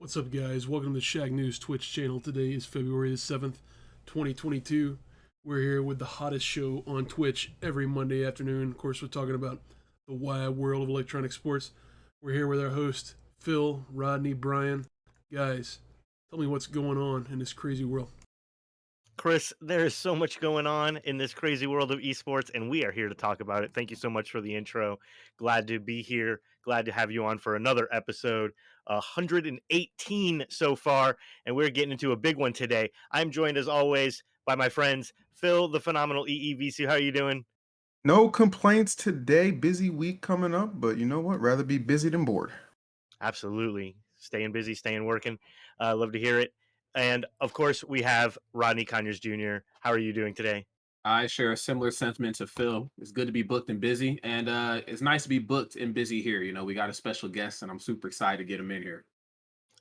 What's up, guys? Welcome to the Shacknews Twitch channel. Today is February the 7th, 2022. We're here with the hottest show on Twitch every Monday afternoon. Of course, we're talking about the wide world of electronic sports. We're here with our host, Phil, Rodney, Bryan. Guys, tell me what's going on in this crazy world. Chris, there is so much going on in this crazy world of esports, and we are here to talk about it. Thank you so much for the intro. Glad to be here. Glad to have you on for another episode. 118 so far, and we're getting into a big one today. I'm joined, as always, by my friends Phil, the phenomenal Visu. How are you doing? No complaints today. Busy week coming up, but you know what? Rather be busy than bored. Absolutely. Staying busy, staying working. Love to hear it. And of course, we have Rodney Conyers Jr. How are you doing today? I share a similar sentiment to Phil. It's good to be booked and busy, and it's nice to be booked and busy here. You know, we got a special guest, and I'm super excited to get him in here.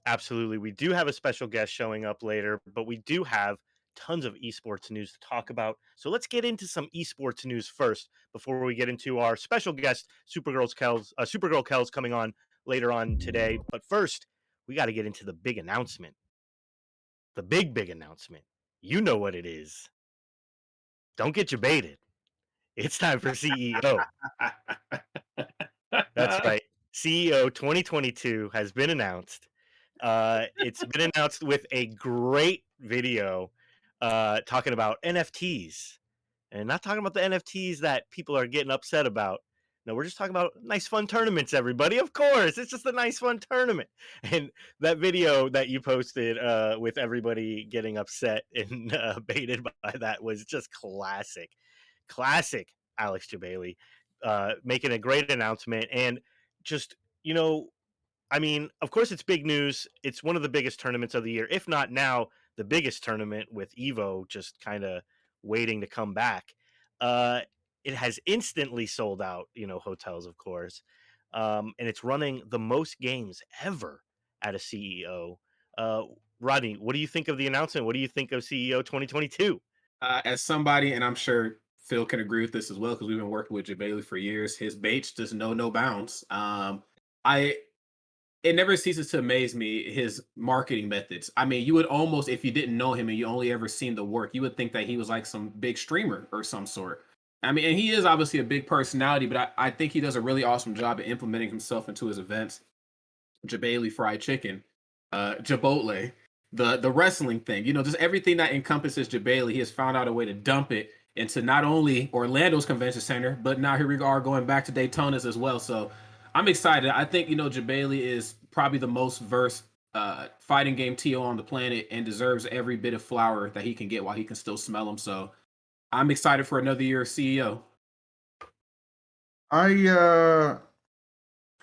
Absolutely. We do have a special guest showing up later, but we do have tons of esports news to talk about. So let's get into some esports news first before we get into our special guest, SuperGirlKels coming on later on today. But first, we got to get into the big announcement. The big announcement. You know what it is. Don't get you baited. It's time for CEO. That's right. CEO 2022 has been announced. It's been announced with a great video talking about NFTs, and not talking about the NFTs that people are getting upset about. No, we're just talking about nice, fun tournaments, everybody. Of course, it's just a nice, fun tournament. And that video that you posted with everybody getting upset and baited by that was just classic. Classic Alex Jabali making a great announcement. And just, you know, I mean, of course, it's big news. It's one of the biggest tournaments of the year, if not now the biggest tournament, with Evo just kind of waiting to come back. Uh, it has instantly sold out, hotels, of course, and it's running the most games ever at a CEO. Uh, Rodney, what do you think of the announcement? What do you think of CEO 2022? As somebody, and I'm sure Phil can agree with this as well, because we've been working with Jabali for years. His baits just know no bounds. I It never ceases to amaze me his marketing methods. I mean, you would almost, if you didn't know him and you only ever seen the work, you would think that he was like some big streamer or some sort. I mean, and he is obviously a big personality, but I think he does a really awesome job at implementing himself into his events. Jabali fried chicken, Jabotle, the wrestling thing, just everything that encompasses Jabali, he has found out a way to dump it into not only Orlando's convention center, but now here we are going back to Daytona's as well. So I'm excited. I think Jabali is probably the most versed fighting game TO on the planet and deserves every bit of flour that he can get while he can still smell them. So I'm excited for another year of CEO. I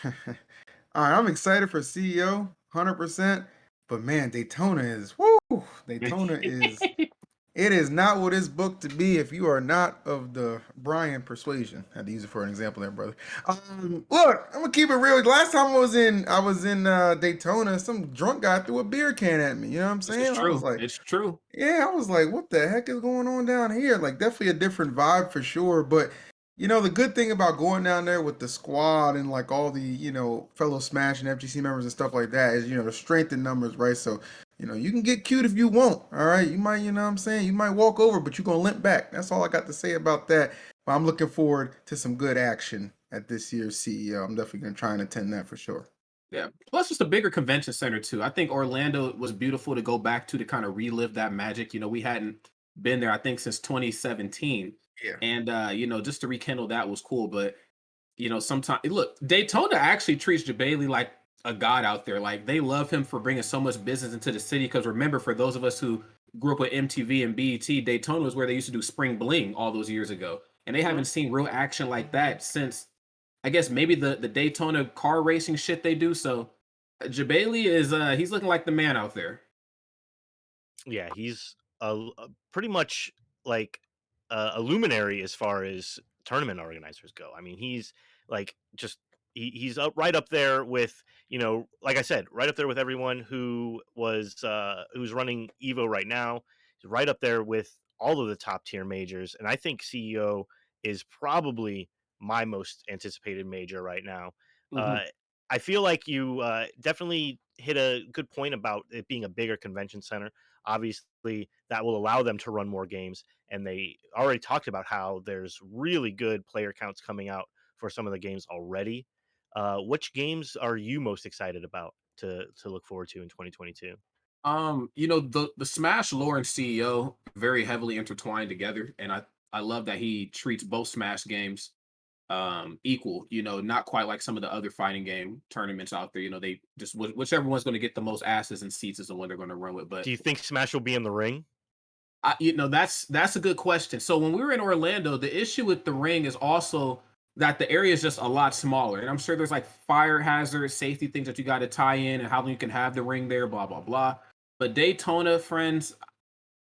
all right, I'm excited for CEO, 100%. But man, Daytona is woo. Daytona is it is not what it's booked to be if you are not of the Bryan persuasion. I had to use it for an example there, brother. Look, I'm gonna keep it real. Last time I was in Daytona, some drunk guy threw a beer can at me. You know what I'm This is saying? I was true. like, It's true. yeah, I was like, what the heck is going on down here? Like, definitely a different vibe for sure. But, the good thing about going down there with the squad and like all the, fellow Smash and FGC members and stuff like that is, the strength in numbers, right? So, you can get cute if you want, all right? You might, what I'm saying? You might walk over, but you're going to limp back. That's all I got to say about that. But I'm looking forward to some good action at this year's CEO. I'm definitely going to try and attend that for sure. Yeah. Plus, just a bigger convention center too. I think Orlando was beautiful to go back to kind of relive that magic. We hadn't been there, I think, since 2017, Yeah. and just to rekindle that was cool. But sometimes look, Daytona actually treats Jabali like a god out there. Like they love him for bringing so much business into the city. Because remember, for those of us who grew up with MTV and BET, Daytona was where they used to do Spring Bling all those years ago, and they Mhm. haven't seen real action like that since I guess maybe the Daytona car racing shit they do. So Jabali is he's looking like the man out there. Yeah, he's pretty much like a luminary as far as tournament organizers go. I mean, he's like just he's up right up there with, like I said, right up there with everyone who's running Evo right now. He's right up there with all of the top tier majors, and I think CEO is probably my most anticipated major right now. Mhm. Uh, I feel like you definitely hit a good point about it being a bigger convention center. Obviously, that will allow them to run more games, and they already talked about how there's really good player counts coming out for some of the games already. Which games are you most excited about to look forward to in 2022? The Smash lore and CEO very heavily intertwined together, and I love that he treats both Smash games equal, not quite like some of the other fighting game tournaments out there. They just whichever one's going to get the most asses and seats is the one they're going to run with. But Do you think Smash will be in the ring? that's a good question. So when we were in Orlando, the issue with the ring is also that the area is just a lot smaller, and I'm sure there's like fire hazard, safety things that you got to tie in, and how long you can have the ring there, blah blah blah. But Daytona, friends,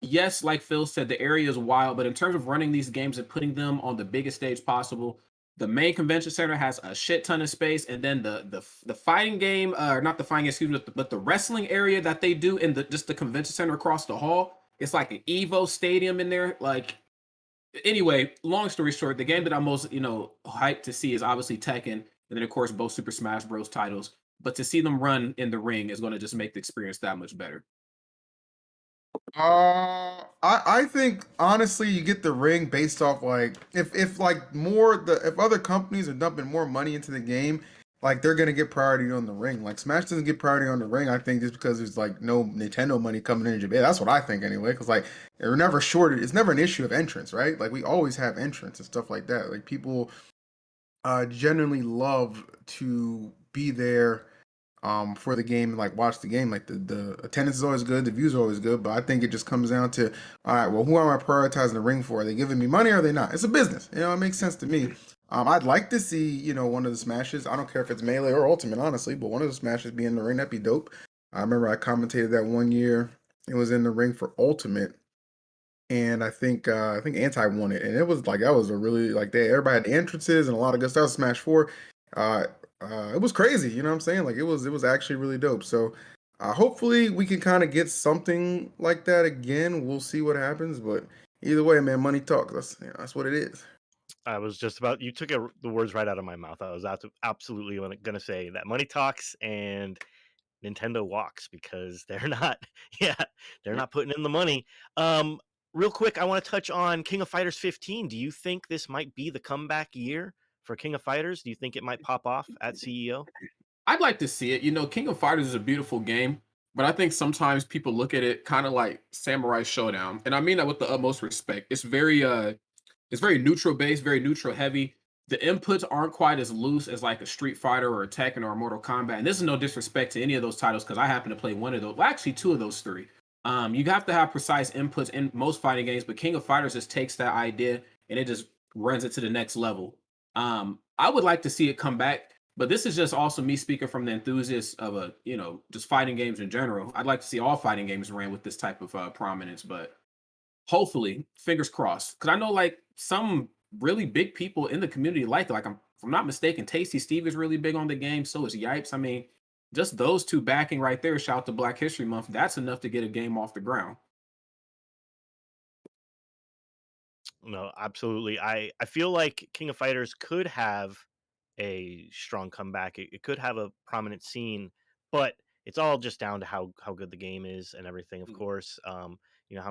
yes, like Phil said, the area is wild, but in terms of running these games and putting them on the biggest stage possible, the main convention center has a shit ton of space, and then the fighting game, or not the fighting, excuse me, but the wrestling area that they do in the just the convention center across the hall, it's like an Evo stadium in there. Like, anyway, long story short, the game that I'm most hyped to see is obviously Tekken, and then of course both Super Smash Bros. Titles. But to see them run in the ring is going to just make the experience that much better. I think honestly, you get the ring based off like if like if other companies are dumping more money into the game, like they're gonna get priority on the ring. Like Smash doesn't get priority on the ring. I think just because there's like no Nintendo money coming in Japan. That's what I think anyway. Because like they're never shorted. It's never an issue of entrance, right? Like we always have entrance and stuff like that. Like people generally love to be there for the game and like watch the game. Like the attendance is always good, the views are always good, but I think it just comes down to, all right, well, who am I prioritizing the ring for? Are they giving me money or are they not? It's a business, it makes sense to me. I'd like to see, one of the smashes. I don't care if it's melee or ultimate, honestly, but one of the smashes be in the ring, that'd be dope. I remember I commentated that one year. It was in the ring for ultimate, and I think Anti won it, and it was like that was a really like everybody had the entrances and a lot of good stuff. Smash Four, uh, it was crazy. You know what I'm saying? Like it was actually really dope. So hopefully we can kind of get something like that again. We'll see what happens, but either way, man, money talks. That's what it is. I was just about you took the words right out of my mouth. I was absolutely going to say that money talks and Nintendo walks because they're not yeah, they're not putting in the money. Um Real quick, I want to touch on King of Fighters 15. Do you think this might be the comeback year for King of Fighters? Do you think it might pop off at CEO? I'd like to see it. King of Fighters is a beautiful game, but I think sometimes people look at it kind of like Samurai Showdown, and I mean that with the utmost respect. It's very neutral based, very neutral heavy. The inputs aren't quite as loose as like a Street Fighter or a Tekken or a Mortal Kombat. And this is no disrespect to any of those titles because I happen to play one of those. Well, actually, two of those three. You have to have precise inputs in most fighting games, but King of Fighters just takes that idea and it just runs it to the next level. I would like to see it come back, but this is just also me speaking from the enthusiast of just fighting games in general. I'd like to see all fighting games ran with this type of prominence, but hopefully, fingers crossed. Because I know like some really big people in the community like it. Like if I'm not mistaken, Tasty Steve is really big on the game. So is Yipes. I mean, just those two backing right there. Shout out to Black History Month. That's enough to get a game off the ground. No, absolutely. I feel like King of Fighters could have a strong comeback. It could have a prominent scene, but it's all just down to how good the game is and everything. Of Mm. course, how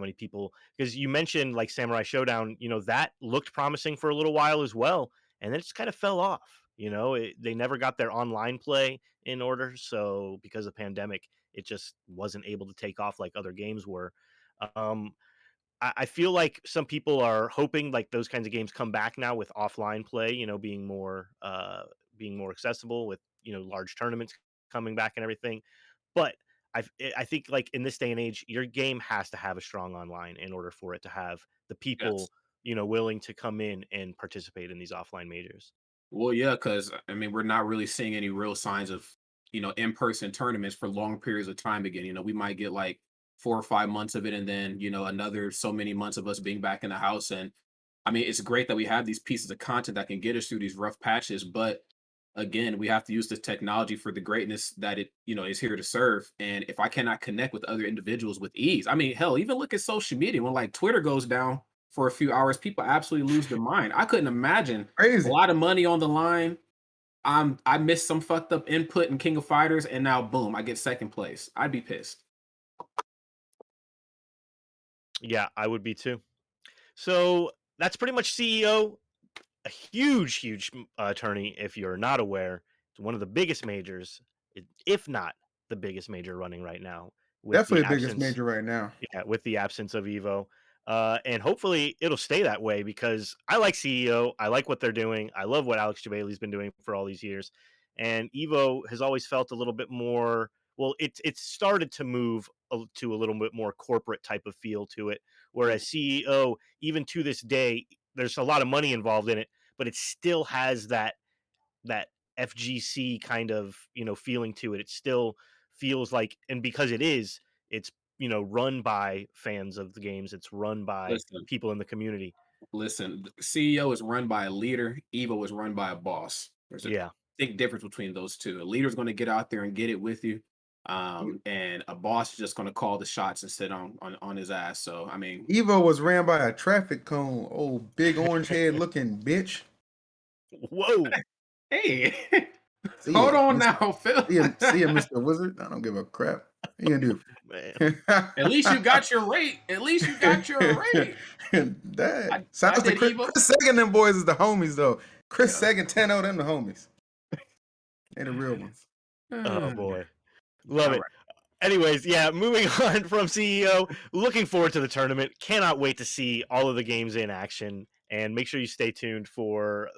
many people? Because you mentioned like Samurai Showdown. That looked promising for a little while as well, and then it just kind of fell off. They never got their online play in order, so because of pandemic, it just wasn't able to take off like other games were. Um, I feel like some people are hoping like those kinds of games come back now with offline play, being more accessible with large tournaments coming back and everything. But I think like in this day and age, your game has to have a strong online in order for it to have the Yes. people willing to come in and participate in these offline majors. Well, yeah, because I mean, we're not really seeing any real signs of, in-person tournaments for long periods of time again. We might get like 4 or 5 months of it, and then, another so many months of us being back in the house. And I mean, it's great that we have these pieces of content that can get us through these rough patches, but again, we have to use this technology for the greatness that it, is here to serve. And if I cannot connect with other individuals with ease, I mean, hell, even look at social media when like Twitter goes down for a few hours, people absolutely lose their mind. I couldn't imagine a Crazy. lot of money on the line. I missed some fucked up input in King of Fighters, and now boom, I get second place. I'd be pissed. Yeah, I would be too. So that's pretty much CEO. A huge tourney. If you're not aware, it's one of the biggest majors, if not the biggest major running right now. With Definitely the the biggest absence, major right now. yeah, with the absence of Evo. And hopefully it'll stay that way because I like CEO. I like what they're doing. I love what Alex Jabali's been doing for all these years. And Evo has always felt a little bit more. Well, it's started to move to a little bit more corporate type of feel to it. Whereas CEO, even to this day, there's a lot of money involved in it, but it still has that FGC kind of feeling to it. It still feels like, and because it's run by fans of the games. It's run by Listen, people in the community. listen. The CEO is run by a leader. Evo is run by a boss. There's a Yeah, big difference between those two. A leader's going to get out there and get it with you, and a boss is just going to call the shots and sit on his ass. So I mean, Evo was ran by a traffic cone, old big orange head looking bitch. whoa. hey, See hold ya, on Mr. now, Phil. See ya, Mr. Wizard. I don't give a crap. What you gonna Man, do? At least you got your rate. At least you got your rate. That I sounds like did Chris, Evo. Chris Sagan. Them boys is the homies though. Chris Yeah. Sagan, 10-0, them the homies. They the real ones. oh Hmm. boy, love All it. right. Anyways, yeah, moving on from CEO. Looking forward to the tournament. Cannot wait to see all of the games in action. And make sure you stay tuned for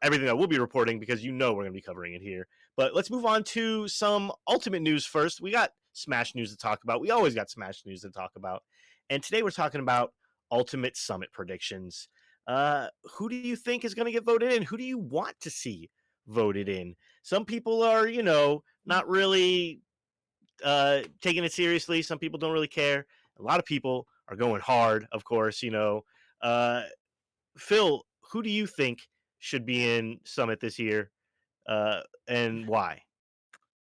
everything that we'll be reporting because we're going to be covering it here. But let's move on to some Ultimate news first. We got Smash news to talk about. We always got Smash news to talk about. And today we're talking about Ultimate Summit predictions. Who do you think is going to get voted in? Who do you want to see voted in? Some people are, not really taking it seriously. Some people don't really care. A lot of people are going hard, of course. Uh, Phil, who do you think should be in Summit this year, and why?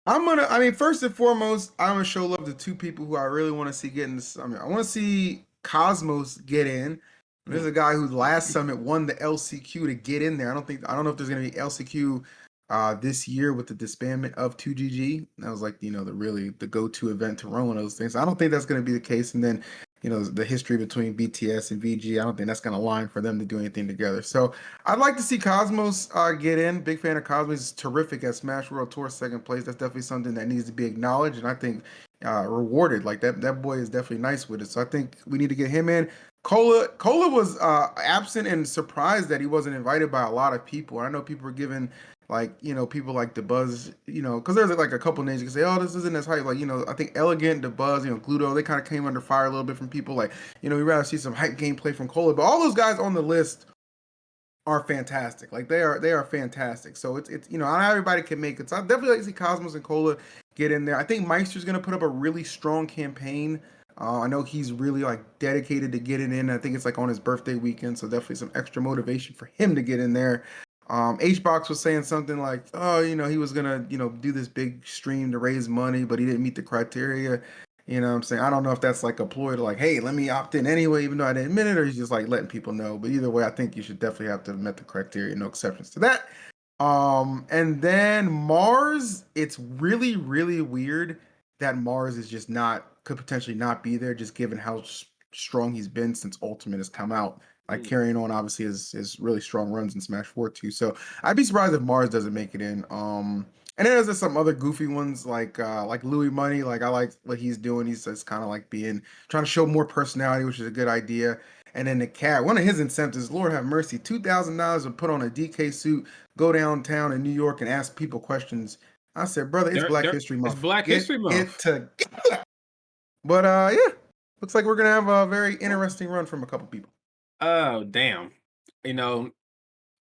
I mean, first and foremost, I'm gonna show love to two people who I really want to see get in this. I mean, I want to see Cosmos get in. There's a guy who last summit won the LCQ to get in there. I don't know if there's gonna be LCQ this year with the disbandment of 2GG. That was like, the go-to event to run one of those things. I don't think that's gonna be the case. And then, the history between BTS and VG, I don't think that's gonna align for them to do anything together. So I'd like to see Cosmos get in. Big fan of Cosmos. He's terrific at Smash World Tour second place. That's definitely something that needs to be acknowledged and I think rewarded. Like that boy is definitely nice with it. So I think we need to get him in. Cola was absent and surprised that he wasn't invited by a lot of people. I know people were giving people like the Buzz, because there's like a couple names you can say, oh, this isn't as hype. Like, I think Elegant, the Buzz, Gluto, they kind of came under fire a little bit from people. Like, we'd rather see some hype gameplay from Cola. But all those guys on the list are fantastic. Like they are fantastic. So it's not everybody can make it. So I definitely like to see Cosmos and Cola get in there. I think Meister's gonna put up a really strong campaign. I know he's really like dedicated to getting in. I think it's like on his birthday weekend, so definitely some extra motivation for him to get in there. HBox was saying something like, oh, he was gonna, do this big stream to raise money, but he didn't meet the criteria. You know what I'm saying? I don't know if that's like a ploy to like, hey, let me opt in anyway, even though I didn't admit it, or he's just like letting people know. But either way, I think you should definitely have to have met the criteria, no exceptions to that. And then Mars, it's really, really weird that Mars is just could potentially not be there, just given how strong he's been since Ultimate has come out. Like carrying on, obviously, his really strong runs in Smash 4 too. So I'd be surprised if Mars doesn't make it in. And then there's some other goofy ones like Louis Money. Like I like what he's doing. He's just kind of like trying to show more personality, which is a good idea. And then the cat, one of his incentives, Lord have mercy, $2,000 to put on a DK suit, go downtown in New York and ask people questions. I said, brother, it's Black History It's Month. Black Get History it Month. together. But yeah, looks like we're gonna have a very interesting run from a couple people. Oh damn!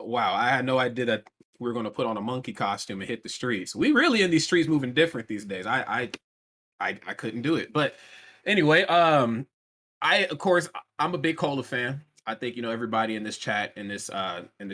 Wow, I had no idea that we were going to put on a monkey costume and hit the streets. We really in these streets moving different these days. I couldn't do it. But anyway, of course I'm a big Cola fan. I think everybody in this chat in this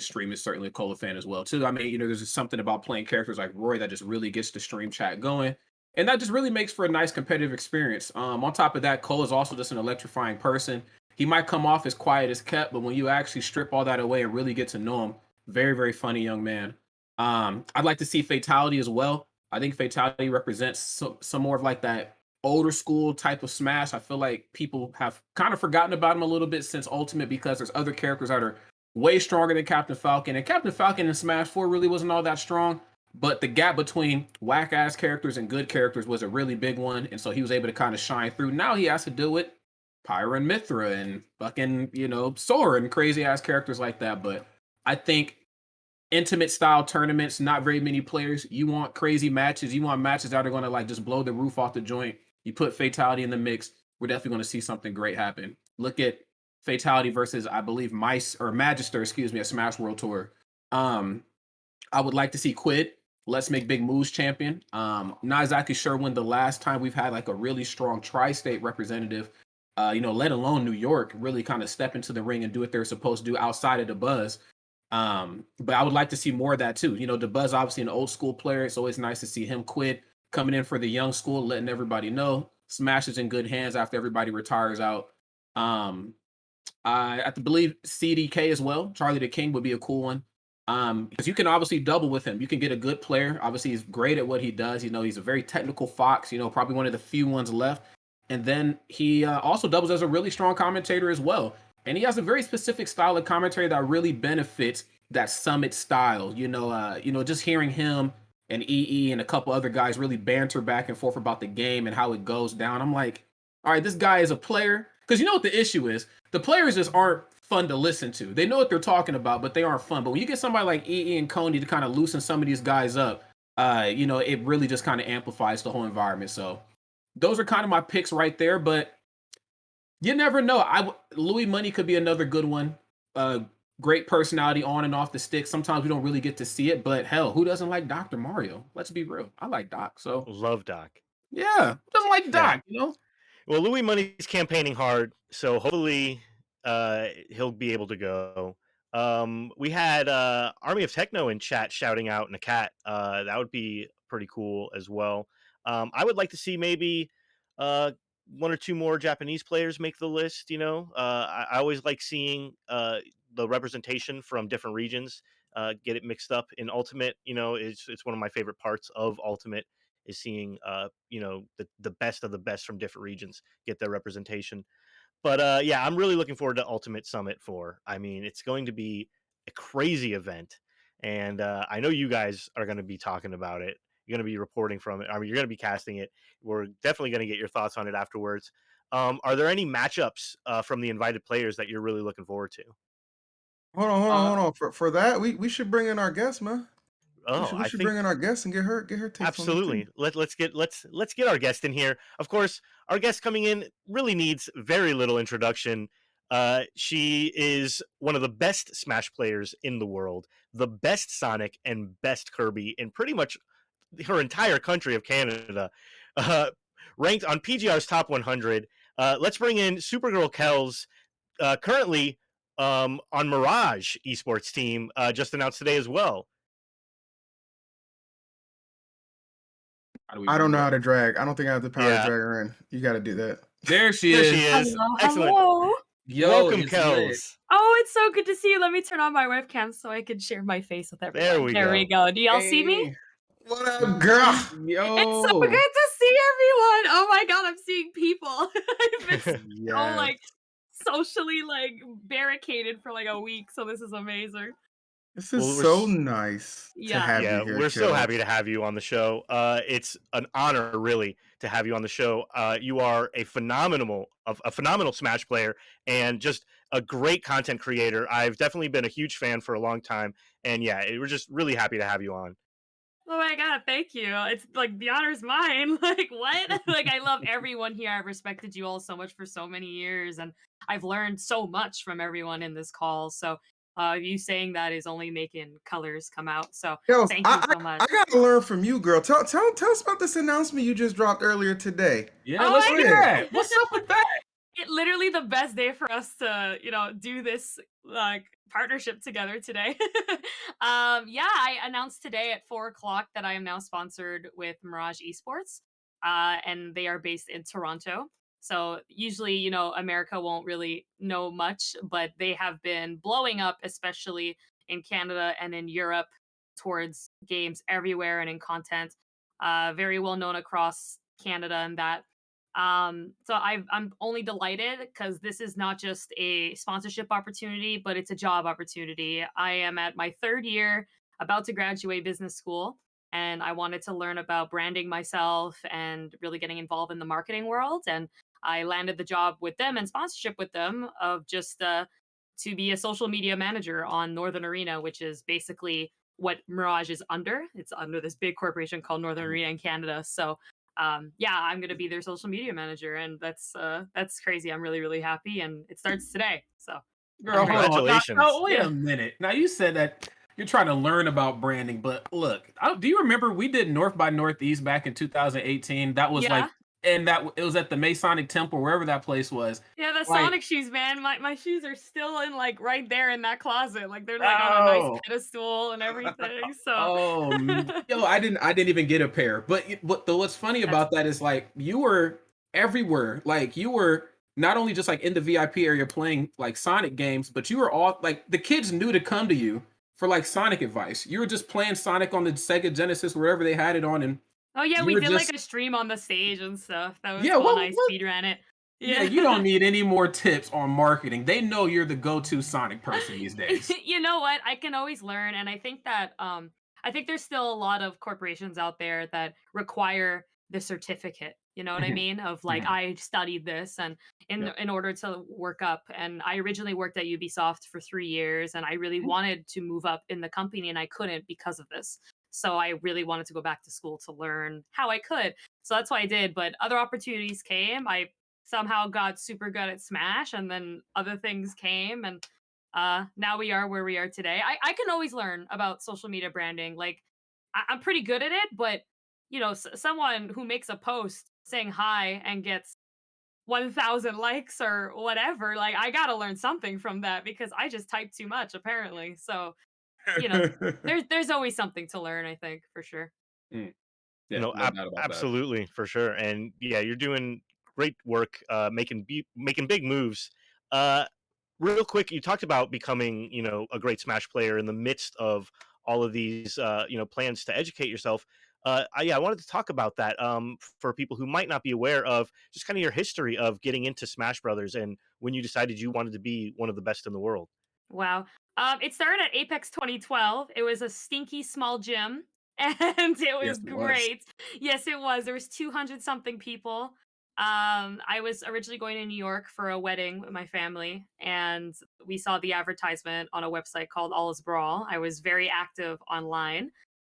stream is certainly a Cola fan as well too. I mean, there's just something about playing characters like Roy that just really gets the stream chat going. And that just really makes for a nice competitive experience. On top of that, Cole is also just an electrifying person. He might come off as quiet as kept, but when you actually strip all that away and really get to know him, Very, very funny young man. I'd like to see Fatality as well. I think Fatality represents some more of like that older school type of Smash. I feel like people have kind of forgotten about him a little bit since Ultimate because there's other characters that are way stronger than Captain Falcon. And Captain Falcon in Smash 4 really wasn't all that strong. But the gap between whack ass characters and good characters was a really big one. And so he was able to kind of shine through. Now he has to deal with Pyra and Mithra and fucking, Sora and crazy ass characters like that. But I think intimate style tournaments, not very many players. You want crazy matches. You want matches that are going to like just blow the roof off the joint. You put Fatality in the mix, we're definitely going to see something great happen. Look at Fatality versus, I believe, Magister, excuse me, at Smash World Tour. I would like to see Quid, Let's Make Big Moves champion. Not exactly sure when the last time we've had like a really strong tri-state representative, let alone New York, really kind of step into the ring and do what they're supposed to do outside of the Buzz. But I would like to see more of that too. The Buzz obviously an old school player. It's always nice to see him quit, coming in for the young school, letting everybody know Smash is in good hands after everybody retires out. I believe CDK as well. Charlie the King would be a cool one. Because you can obviously double with him. You can get a good player. Obviously, he's great at what he does. He's a very technical fox. Probably one of the few ones left. And then he also doubles as a really strong commentator as well. And he has a very specific style of commentary that really benefits that Summit style. Just hearing him and EE and a couple other guys really banter back and forth about the game and how it goes down. I'm like, all right, this guy is a player. Because you know what the issue is? The players just aren't fun to listen to. They know what they're talking about, but they aren't fun. But when you get somebody like EE and Coney to kind of loosen some of these guys up, it really just kind of amplifies the whole environment. So those are kind of my picks right there. But you never know. Louis Money could be another good one. Great personality on and off the stick. Sometimes we don't really get to see it, but hell, who doesn't like Dr. Mario? Let's be real. I like Doc. So Love Doc. yeah, who doesn't like Doc? Well, Louis Money's campaigning hard, so hopefully he'll be able to go. We had Army of Techno in chat shouting out Nakat. That would be pretty cool as well. I would like to see maybe one or two more Japanese players make the list. I always like seeing the representation from different regions get it mixed up in Ultimate. It's one of my favorite parts of Ultimate is seeing the best of the best from different regions get their representation. But I'm really looking forward to Ultimate Summit 4. I mean, it's going to be a crazy event, and I know you guys are going to be talking about it. You're going to be reporting from it. I mean, you're going to be casting it. We're definitely going to get your thoughts on it afterwards. Are there any matchups from the invited players that you're really looking forward to? Hold on. For that, we should bring in our guest, man. Oh, we should bring in our guest and get her takes absolutely. Let's get our guest in here. Of course, our guest coming in really needs very little introduction. She is one of the best Smash players in the world, the best Sonic and best Kirby in pretty much her entire country of Canada. Ranked on PGR's top 100. Let's bring in SuperGirlKels, currently on Mirage Esports team, just announced today as well. I don't know how to drag. I don't think I have the power to drag her in. You got to do that. There she is. Hello, Excellent. hello. Yo, Welcome, it's Kels. lit. Oh, it's so good to see you. Let me turn on my webcam so I can share my face with everyone. There we go. Do y'all see me? Hey. What up, girl? Yo. It's so good to see everyone. Oh my god, I'm seeing people. I've been so socially barricaded for a week, so this is amazing. This is so nice to have you here. We're so happy to have you on the show. It's an honor, really, to have you on the show. You are a phenomenal Smash player and just a great content creator. I've definitely been a huge fan for a long time, and we're just really happy to have you on. Oh my god, thank you. It's the honor's mine. What? I love everyone here. I've respected you all so much for so many years, and I've learned so much from everyone in this call. So you saying that is only making colors come out. So thank you so much. I gotta learn from you, girl. Tell us about this announcement you just dropped earlier today. Yeah, let's hear that. What's up with that? It literally the best day for us to, do this partnership together today. I announced today at 4:00 that I am now sponsored with Mirage Esports, and they are based in Toronto. So usually, America won't really know much, but they have been blowing up, especially in Canada and in Europe towards games everywhere and in content. Very well known across Canada and that. So I'm only delighted because this is not just a sponsorship opportunity, but it's a job opportunity. I am at my third year, about to graduate business school, and I wanted to learn about branding myself and really getting involved in the marketing world. And I landed the job with them and sponsorship with them of just to be a social media manager on Northern Arena, which is basically what Mirage is under. It's under this big corporation called Northern Arena in Canada. So yeah, I'm gonna be their social media manager, and that's crazy. I'm really really happy, and it starts today. So Girl, hold on. Congratulations. Now, wait Yeah. a minute. Now you said that you're trying to learn about branding, but look, do you remember we did North by Northeast back in 2018? That was Yeah. like, and that it was at the Masonic Temple, wherever that place was. Yeah, the Like, Sonic shoes, man. My shoes are still in like right there in that closet. Like they're like on a nice oh, pedestal and everything. So yo, I didn't even get a pair. But what's funny that's about that is like you were everywhere. Like you were not only just like in the VIP area playing like Sonic games, but you were all like the kids knew to come to you for like Sonic advice. You were just playing Sonic on the Sega Genesis wherever they had it on, and oh yeah, you we were did like just a stream on the stage and stuff. That was yeah. fun. What I what? speed ran it. Yeah, Yeah. you don't need any more tips on marketing. They know you're the go-to Sonic person these days. You know what? I can always learn, and I think there's still a lot of corporations out there that require the certificate. You know what I Mhm, mean? Of like mhm. I studied this, and Yep. in order to work up. And I originally worked at Ubisoft for 3 years, and I really wanted to move up in the company, and I couldn't because of this. So I really wanted to go back to school to learn how I could. So that's what I did. But other opportunities came. I somehow got super good at Smash, and then other things came, and now we are where we are today. I can always learn about social media branding. Like I'm pretty good at it, but you know, someone who makes a post saying hi and gets 1,000 likes or whatever, like I gotta learn something from that because I just type too much apparently. So you know, there's always something to learn. I think for sure. Mm, yeah, no doubt about that. Absolutely, for sure. And yeah, you're doing great work, making big moves. Uh, Real quick, you talked about becoming, a great Smash player in the midst of all of these, plans to educate yourself. I wanted to talk about that for people who might not be aware of just kind of your history of getting into Smash Brothers and when you decided you wanted to be one of the best in the world. Wow. It started at Apex 2012. It was a stinky small gym, and it Yes, was it was. great. Yes, it was. There was 200 something people. I was originally going to New York for a wedding with my family, and we saw the advertisement on a website called All Is Brawl. I was very active online,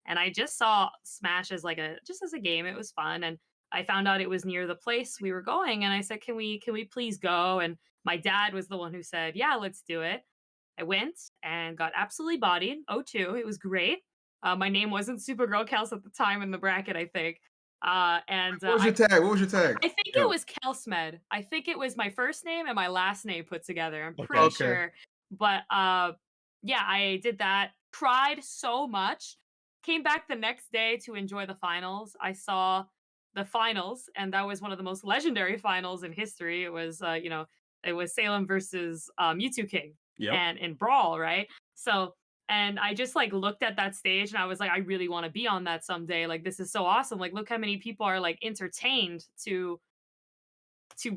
and I just saw Smash as like a just as a game. It was fun, and I found out it was near the place we were going, and I said, "Can we please go?" And my dad was the one who said, "Yeah, let's do it." I went and got absolutely bodied. 0-2. It was great. My name wasn't SuperGirlKels at the time in the bracket, I think. And What was your tag? What was your tag? I think it Yo. was Kelsmed. I think it was my first name and my last name put together. I'm pretty Okay. Okay. sure. But yeah, I did that. Cried so much. Came back the next day to enjoy the finals. I saw the finals, and that was one of the most legendary finals in history. It was, it was Salem versus Mewtwo King Yep. and in Brawl, right? So, and I just like looked at that stage and I was like, I really want to be on that someday. Like, this is so awesome. Like, look how many people are like entertained to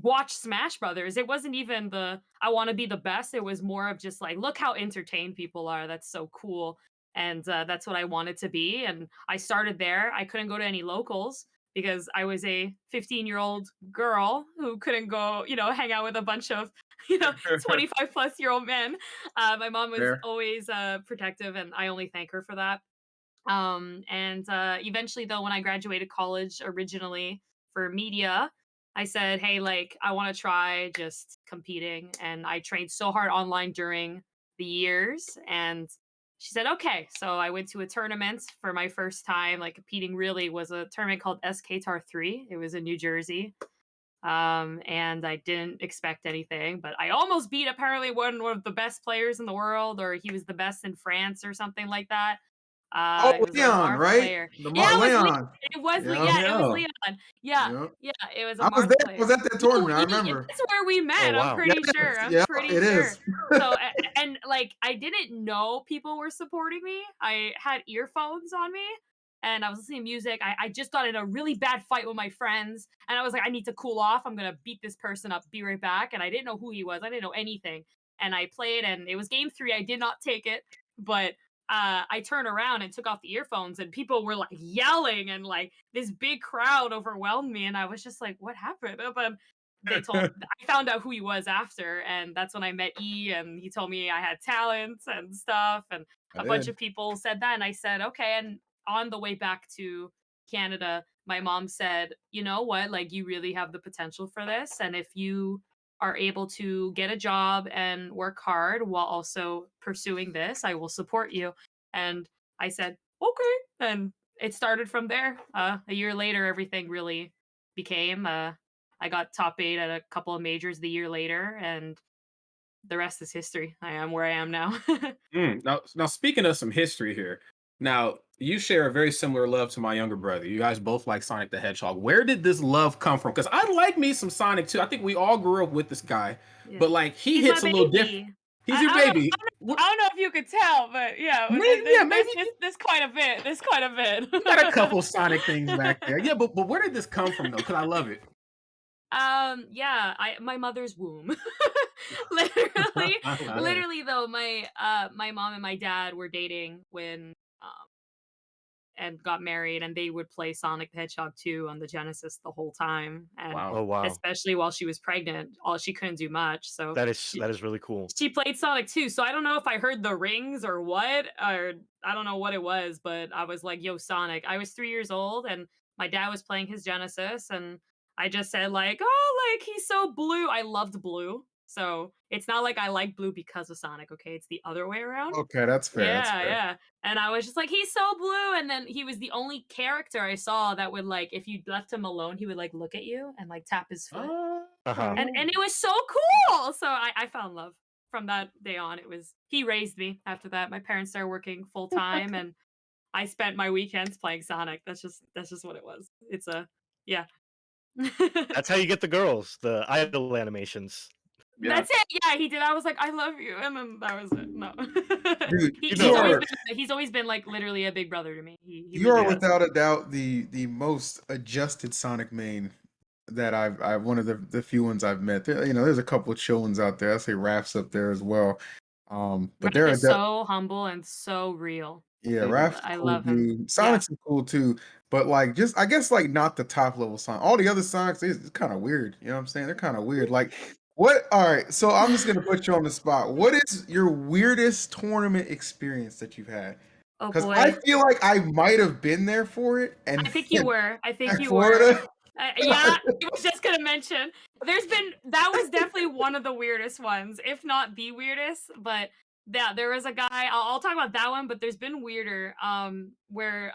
watch Smash Brothers. It wasn't even the I want to be the best. It was more of just like, look how entertained people are. That's so cool. And that's what I wanted to be. And I started there. I couldn't go to any locals because I was a 15-year-old girl who couldn't go, hang out with a bunch of, 25 plus year old men. My mom was Fair. always protective, and I only thank her for that. And eventually, though, when I graduated college originally for media, I said, hey, like, I want to try just competing. And I trained so hard online during the years. And she said, okay. So I went to a tournament for my first time. Like, competing really was a tournament called SK 3. It was in New Jersey. And I didn't expect anything, but I almost beat apparently one of the best players in the world, or he was the best in France or something like that. Oh, It was a Leon, Marth right? player. The Yeah, it was Leon. Leon. It was Yep. Yeah, it was Yeah. Leon. Yeah, Yep. yeah, it was a I was Marth there. I player. was at that tournament. I remember. That's where we met. Oh I'm wow. pretty Yes. sure. I'm Yeah, pretty it sure. is. So and like I didn't know people were supporting me. I had earphones on me and I was listening to music. I just got in a really bad fight with my friends and I was like, I need to cool off. I'm gonna beat this person up, be right back. And I didn't know who he was. I didn't know anything. And I played and it was game 3. I did not take it, but I turned around and took off the earphones and people were like yelling and like this big crowd overwhelmed me and I was just like, what happened? And then I found out who he was after and that's when I met E and he told me I had talents and stuff and I a bunch did. of people said that and I said, okay. And on the way back to Canada, my mom said, you know what, like you really have the potential for this. And if you are able to get a job and work hard while also pursuing this, I will support you. And I said, okay. And it started from there. A year later, everything really became. I got top 8 at a couple of majors the year later, and the rest is history. I am where I am now. Now, speaking of some history here, now you share a very similar love to my younger brother. You guys both like Sonic the Hedgehog. Where did this love come from? Because I like me some Sonic too. I think we all grew up with this guy, Yeah. but like he He's hits my a little different. baby. He's your I don't know, baby. I don't know if you could tell, but yeah, Maybe, yeah, maybe there's quite a bit. There's quite a bit. you got a couple Sonic things back there. Yeah, but where did this come from though? Because I love it. Yeah, my mother's womb. literally, literally though, my mom and my dad were dating when and got married and they would play Sonic the Hedgehog 2 on the Genesis the whole time. And Wow. Oh wow. especially while she was pregnant, all she couldn't do much. So That is really cool. she played Sonic 2. So I don't know if I heard the rings or what, or I don't know what it was, but I was like, yo, Sonic. I was 3 years old and my dad was playing his Genesis and I just said like, oh, like he's so blue. I loved blue. So it's not like I like blue because of Sonic, okay? It's the other way around. Okay, that's fair. That's Yeah, fair. yeah. And I was just like, he's so blue. And then he was the only character I saw that would like, if you left him alone, he would like look at you and like tap his foot. Uh-huh. And it was so cool. So I fell in love from that day on. He raised me after that. My parents started working full time and I spent my weekends playing Sonic. That's just what it was. It's yeah. That's how you get the girls, the idol animations. Yeah. That's it. Yeah, he did. I was like, I love you, and then that was it. No, Dude, You know- he's always been like literally a big brother to me. He You are really is. without a doubt the most adjusted Sonic main that I've one of the few ones I've met. There, there's a couple of chill ones out there. I say Raph's up there as well. But Raph there are is so humble and so real. yeah, Mhm. Raph's I cool love him. dude. Sonic's cool too, but like just I guess like not the top level Sonic. All the other Sonics, it's kind of weird. You know what I'm saying? They're kind of weird. Like what? All right, so I'm just gonna put you on the spot. What is your weirdest tournament experience that you've had? Oh Because boy, I feel like I might have been there for it, and I think you were. I think at you were. Florida. Yeah, I was just gonna mention. That was definitely one of the weirdest ones, if not the weirdest. But yeah, there was a guy. I'll talk about that one. But there's been weirder. Where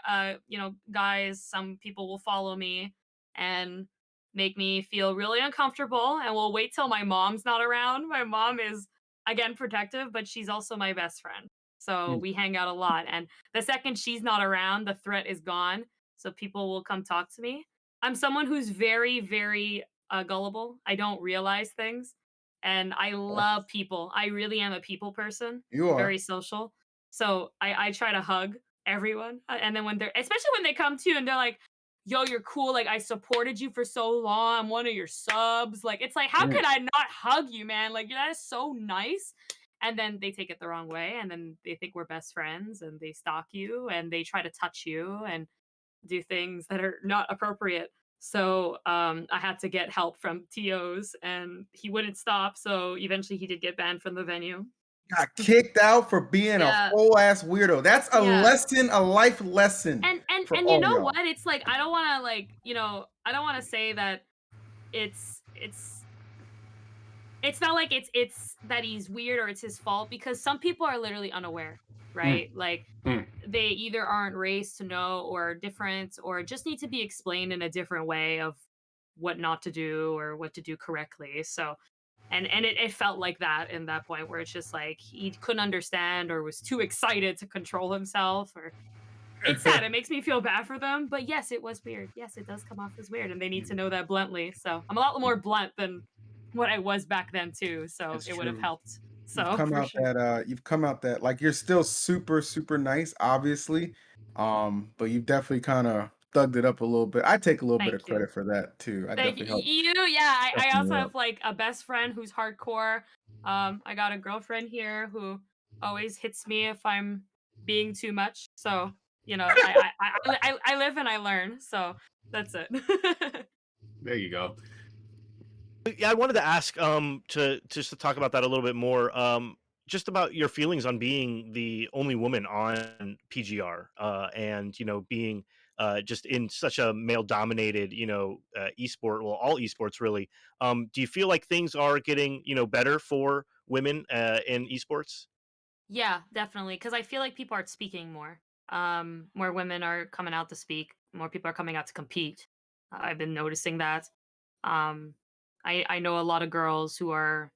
guys, some people will follow me and make me feel really uncomfortable, and will wait till my mom's not around. My mom is again protective, but she's also my best friend. So Mm. we hang out a lot, and the second she's not around, the threat is gone. So people will come talk to me. I'm someone who's very, very gullible. I don't realize things. And I love people. I really am a people person, You are. very social. So I try to hug everyone. And then especially when they come to you and they're like, yo, you're cool. Like, I supported you for so long. I'm one of your subs. Like, it's like, how Mm. could I not hug you, man? Like, that is so nice. And then they take it the wrong way. And then they think we're best friends and they stalk you and they try to touch you and do things that are not appropriate. So I had to get help from TOs and he wouldn't stop. So eventually he did get banned from the venue. Got kicked out for being a Yeah. whole ass weirdo. That's a Yeah. lesson, a life lesson. For And you all know y'all. what? It's like I don't want to I don't want to say that it's not like it's that he's weird or it's his fault because some people are literally unaware, right? Like Mm. they either aren't raised to know or different or just need to be explained in a different way of what not to do or what to do correctly. So and it felt like that in that point where it's just like he couldn't understand or was too excited to control himself or It's sad. It makes me feel bad for them, but yes, it was weird. Yes, it does come off as weird, and they need to know that bluntly. So I'm a lot more blunt than what I was back then too. So It's it would have true. helped. So for sure. You've come out that like you're still super, super nice, obviously. But you've definitely kind of thugged it up a little bit. I take a little bit of Thank you. credit for that too. I Thank definitely helped you. Yeah, I toughen also you up. have like a best friend who's hardcore. I got a girlfriend here who always hits me if I'm being too much. So I live and I learn. So that's it. There you go. Yeah, I wanted to ask to just to talk about that a little bit more. Just about your feelings on being the only woman on PGR, and being just in such a male dominated esport, well, all esports really. Do you feel like things are getting better for women in esports? Yeah, definitely. Because I feel like people are speaking more. More women are coming out to speak. More people are coming out to compete. I've been noticing that. Um, I know a lot of girls who are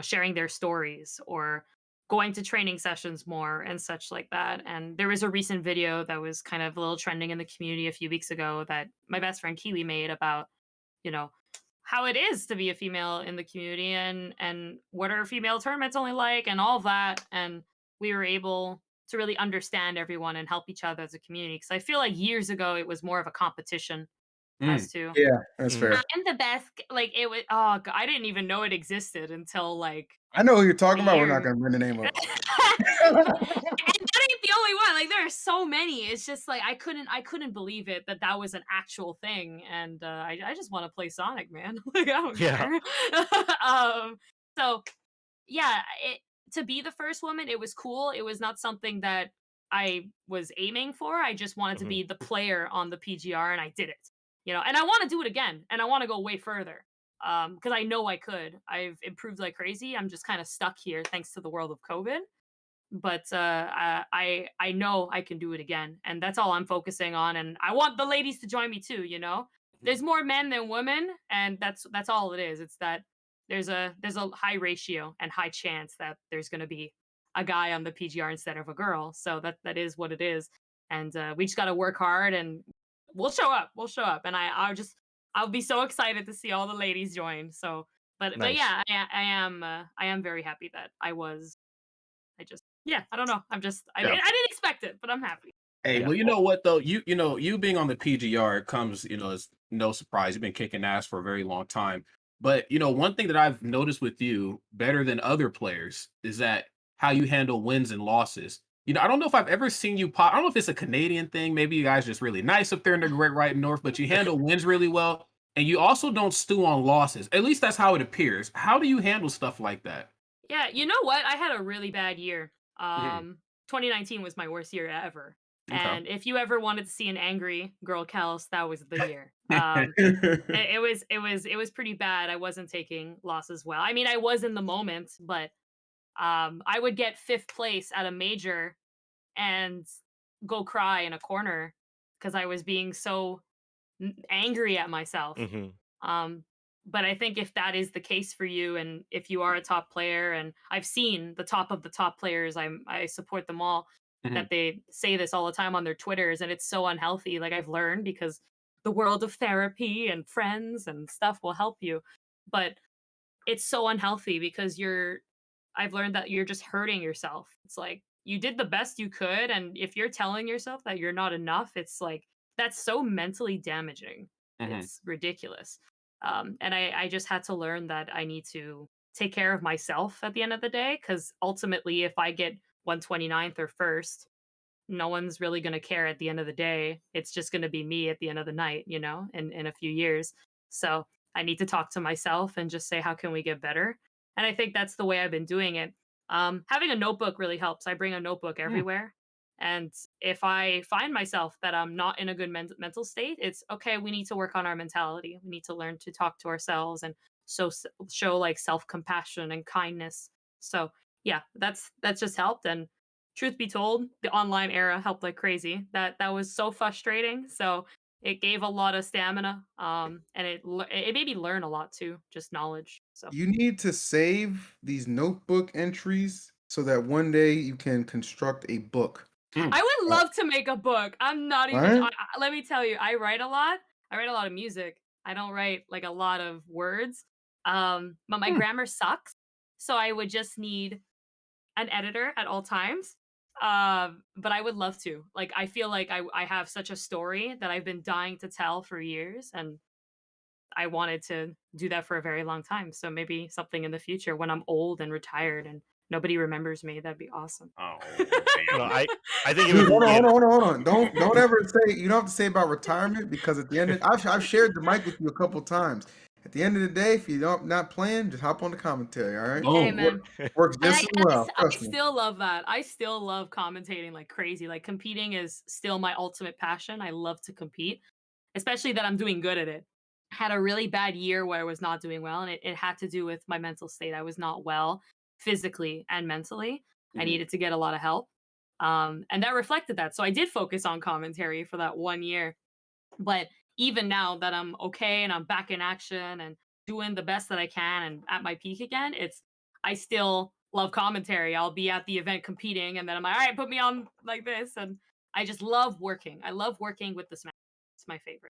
sharing their stories or going to training sessions more and such like that. And there was a recent video that was kind of a little trending in the community a few weeks ago that my best friend Kiwi made about you know how it is to be a female in the community and what are female tournaments only like and all of that. And we were able to really understand everyone and help each other as a community because I feel like years ago it was more of a competition as Mm. to Yeah, that's Mhm. fair. I'm the best. Like it was. Oh, I didn't even know it existed until like I know who you're a talking about. We're not year. gonna bring the name up. And that ain't the only one. Like there are so many. It's just like I couldn't believe it that was an actual thing. And I just want to play Sonic, man. Like I don't Yeah. care. um. So yeah, to be the first woman, it was cool. It was not something that I was aiming for. I just wanted to Mhm. be the player on the PGR, and I did it. And I want to do it again, and I want to go way further. Because I know I could. I've improved like crazy. I'm just kind of stuck here thanks to the world of COVID. But I know I can do it again, and that's all I'm focusing on. And I want the ladies to join me too. There's more men than women, and that's all it is. It's that there's a high ratio and high chance that there's going to be a guy on the PGR instead of a girl. So that is what it is, and we just got to work hard, and we'll show up. We'll show up, and I'll be so excited to see all the ladies join. So, but Nice. yeah, I am very happy that I was. Yeah, I don't know. I Yeah. didn't expect it, but I'm happy. Hey, Yeah. well, you know what though? You being on the PGR comes, as no surprise. You've been kicking ass for a very long time. But one thing that I've noticed with you better than other players is that how you handle wins and losses. I don't know if I've ever seen you pop. I don't know if it's a Canadian thing. Maybe you guys just really nice up there in the Great White North, but you handle wins really well. And you also don't stew on losses. At least that's how it appears. How do you handle stuff like that? Yeah, you know what? I had a really bad year. Mhm. 2019 was my worst year ever. Okay. And if you ever wanted to see an angry girl Kels, that was the year. It was pretty bad. I wasn't taking losses well. I mean, I was in the moment, but I would get fifth place at a major and go cry in a corner because I was being so angry at myself. Mhm. Um, but I think if that is the case for you, and if you are a top player, and I've seen the top of the top players, I support them all. Mhm. That they say this all the time on their Twitters, and it's so unhealthy. Like I've learned because the world of therapy and friends and stuff will help you, but it's so unhealthy because I've learned that you're just hurting yourself. It's like you did the best you could, and if you're telling yourself that you're not enough, it's like that's so mentally damaging. Mhm. It's ridiculous. And I just had to learn that I need to take care of myself at the end of the day because ultimately, if I get 129th or first, no one's really going to care at the end of the day. It's just going to be me at the end of the night, in a few years. So I need to talk to myself and just say, how can we get better? And I think that's the way I've been doing it. Having a notebook really helps. I bring a notebook Mm. everywhere. And if I find myself that I'm not in a good mental state, it's okay. We need to work on our mentality. We need to learn to talk to ourselves and show like self compassion and kindness. So yeah, that's just helped. And truth be told, the online era helped like crazy. That was so frustrating. So it gave a lot of stamina, and it made me learn a lot too, just knowledge. So You need to save these notebook entries so that one day you can construct a book. I would love to make a book. I'm not even. Right? Let me tell you, I write a lot. I write a lot of music. I don't write like a lot of words. But my Hmm. grammar sucks, so I would just need an editor at all times. But I would love to. Like, I feel like I have such a story that I've been dying to tell for years, and I wanted to do that for a very long time. So maybe something in the future when I'm old and retired and nobody remembers me, that'd be awesome. Oh, You know, damn. I think it Dude, would hold be on, an hold on, hold on, hold on. Don't ever say you don't have to say about retirement because at the end of I've shared the mic with you a couple times. At the end of the day, if you don't not playing, just hop on the commentary, all right? Hey, Boom. man. Works And just as well. I Trust me. still love that. I still love commentating like crazy. Like competing is still my ultimate passion. I love to compete, especially that I'm doing good at it. Had a really bad year where I was not doing well, and it had to do with my mental state. I was not well physically and mentally. I Mhm. needed to get a lot of help. And that reflected that. So I did focus on commentary for that 1 year. But even now that I'm okay and I'm back in action and doing the best that I can and at my peak again, I still love commentary. I'll be at the event competing and then I'm like, all right, put me on like this. And I just love working. I love working with the Smash. It's my favorite.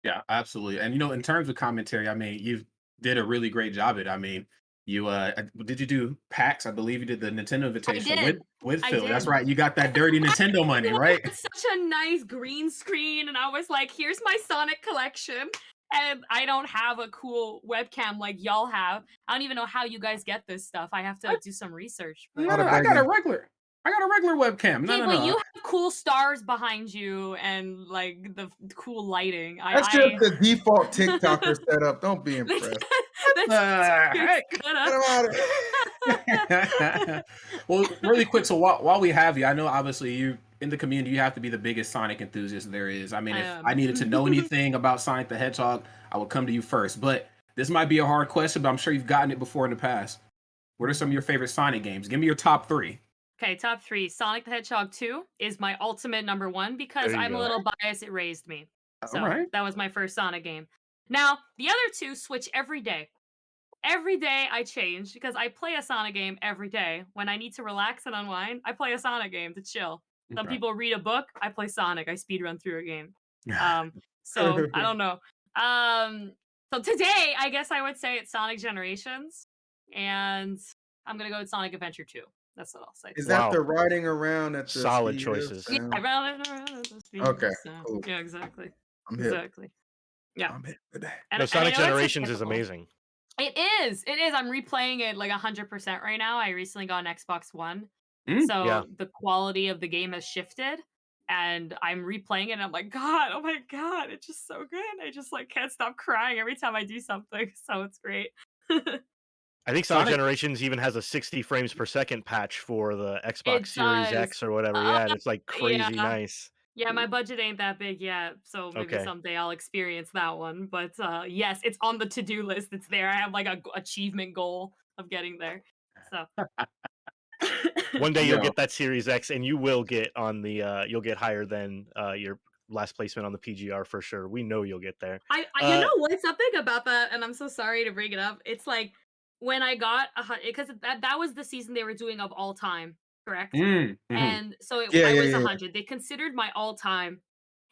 Yeah, absolutely. And in terms of commentary, I mean, you did a really great job at it. I mean, did you do PAX? I believe you did the Nintendo I Invitational did. with I Phil. That's did. right. You got that dirty Nintendo money, right? It's such a nice green screen. And I was like, here's my Sonic collection. And I don't have a cool webcam like y'all have. I don't even know how you guys get this stuff. I have to do some research. But Lot of I got a begging. regular. I got a regular webcam. No, okay, no, but no. you have cool stars behind you and like the cool lighting. That's just the default TikToker setup. Don't be impressed. That's your Heck? Get him out of setup. Well, really quick. So while we have you, I know obviously you in the community, you have to be the biggest Sonic enthusiast there is. I mean, I if I needed to know am. anything about Sonic the Hedgehog, I would come to you first. But this might be a hard question, but I'm sure you've gotten it before in the past. What are some of your favorite Sonic games? Give me your top three. Okay, top 3. Sonic the Hedgehog 2 is my ultimate number 1 because There you I'm a go. little biased. It raised me. All So right. that was my first Sonic game. Now, the other 2 switch every day. Every day I change because I play a Sonic game every day. When I need to relax and unwind, I play a Sonic game to chill. Some Okay. people read a book, I play Sonic. I speed run through a game. So I don't know. So today, I guess I would say it's Sonic Generations, and I'm gonna go with Sonic Adventure 2. That's what I'll say. Is today. that Wow. the riding around at the Solid speed choices. of Yeah, sound? around at the speed Okay, of sound. cool. Yeah, exactly. I'm hip. Exactly. Yeah. I'm hip with that. And No, I Sonic know it's Generations is typical. amazing. It is. It is. I'm replaying it like 100% right now. I recently got an Xbox One. Mm. So Yeah. the quality of the game has shifted and I'm replaying it and I'm like, God, oh my God, it's just so good. I just like can't stop crying every time I do something. So it's great. I think Sonic Sonic. Generations even has a 60 frames per second patch for the Xbox It Series does. X or whatever. Uh, Yeah, and it's like crazy yeah. nice. Yeah, my budget ain't that big yet, so maybe Okay. someday I'll experience that one. But yes, it's on the to-do list. It's there. I have like a achievement goal of getting there. So One day you'll Yo. get that Series X and you will get on the you'll get higher than your last placement on the PGR for sure. We know you'll get there. I you know what? Something about that, and I'm so sorry to bring it up. It's like when I got because that was the season they were doing of all time, correct? Mhm. And so Yeah, I yeah, was yeah. 100. They considered my all time.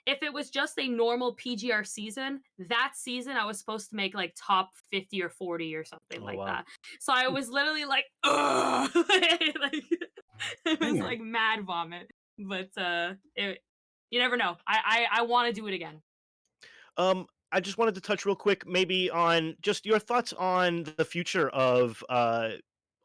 If it was just a normal PGR season, that season I was supposed to make like top 50 or 40 or something Oh, like wow. that. So I was literally like, ugh! Like, it was Damn. like mad vomit. But you never know. I want to do it again. I just wanted to touch real quick, maybe on just your thoughts on the future of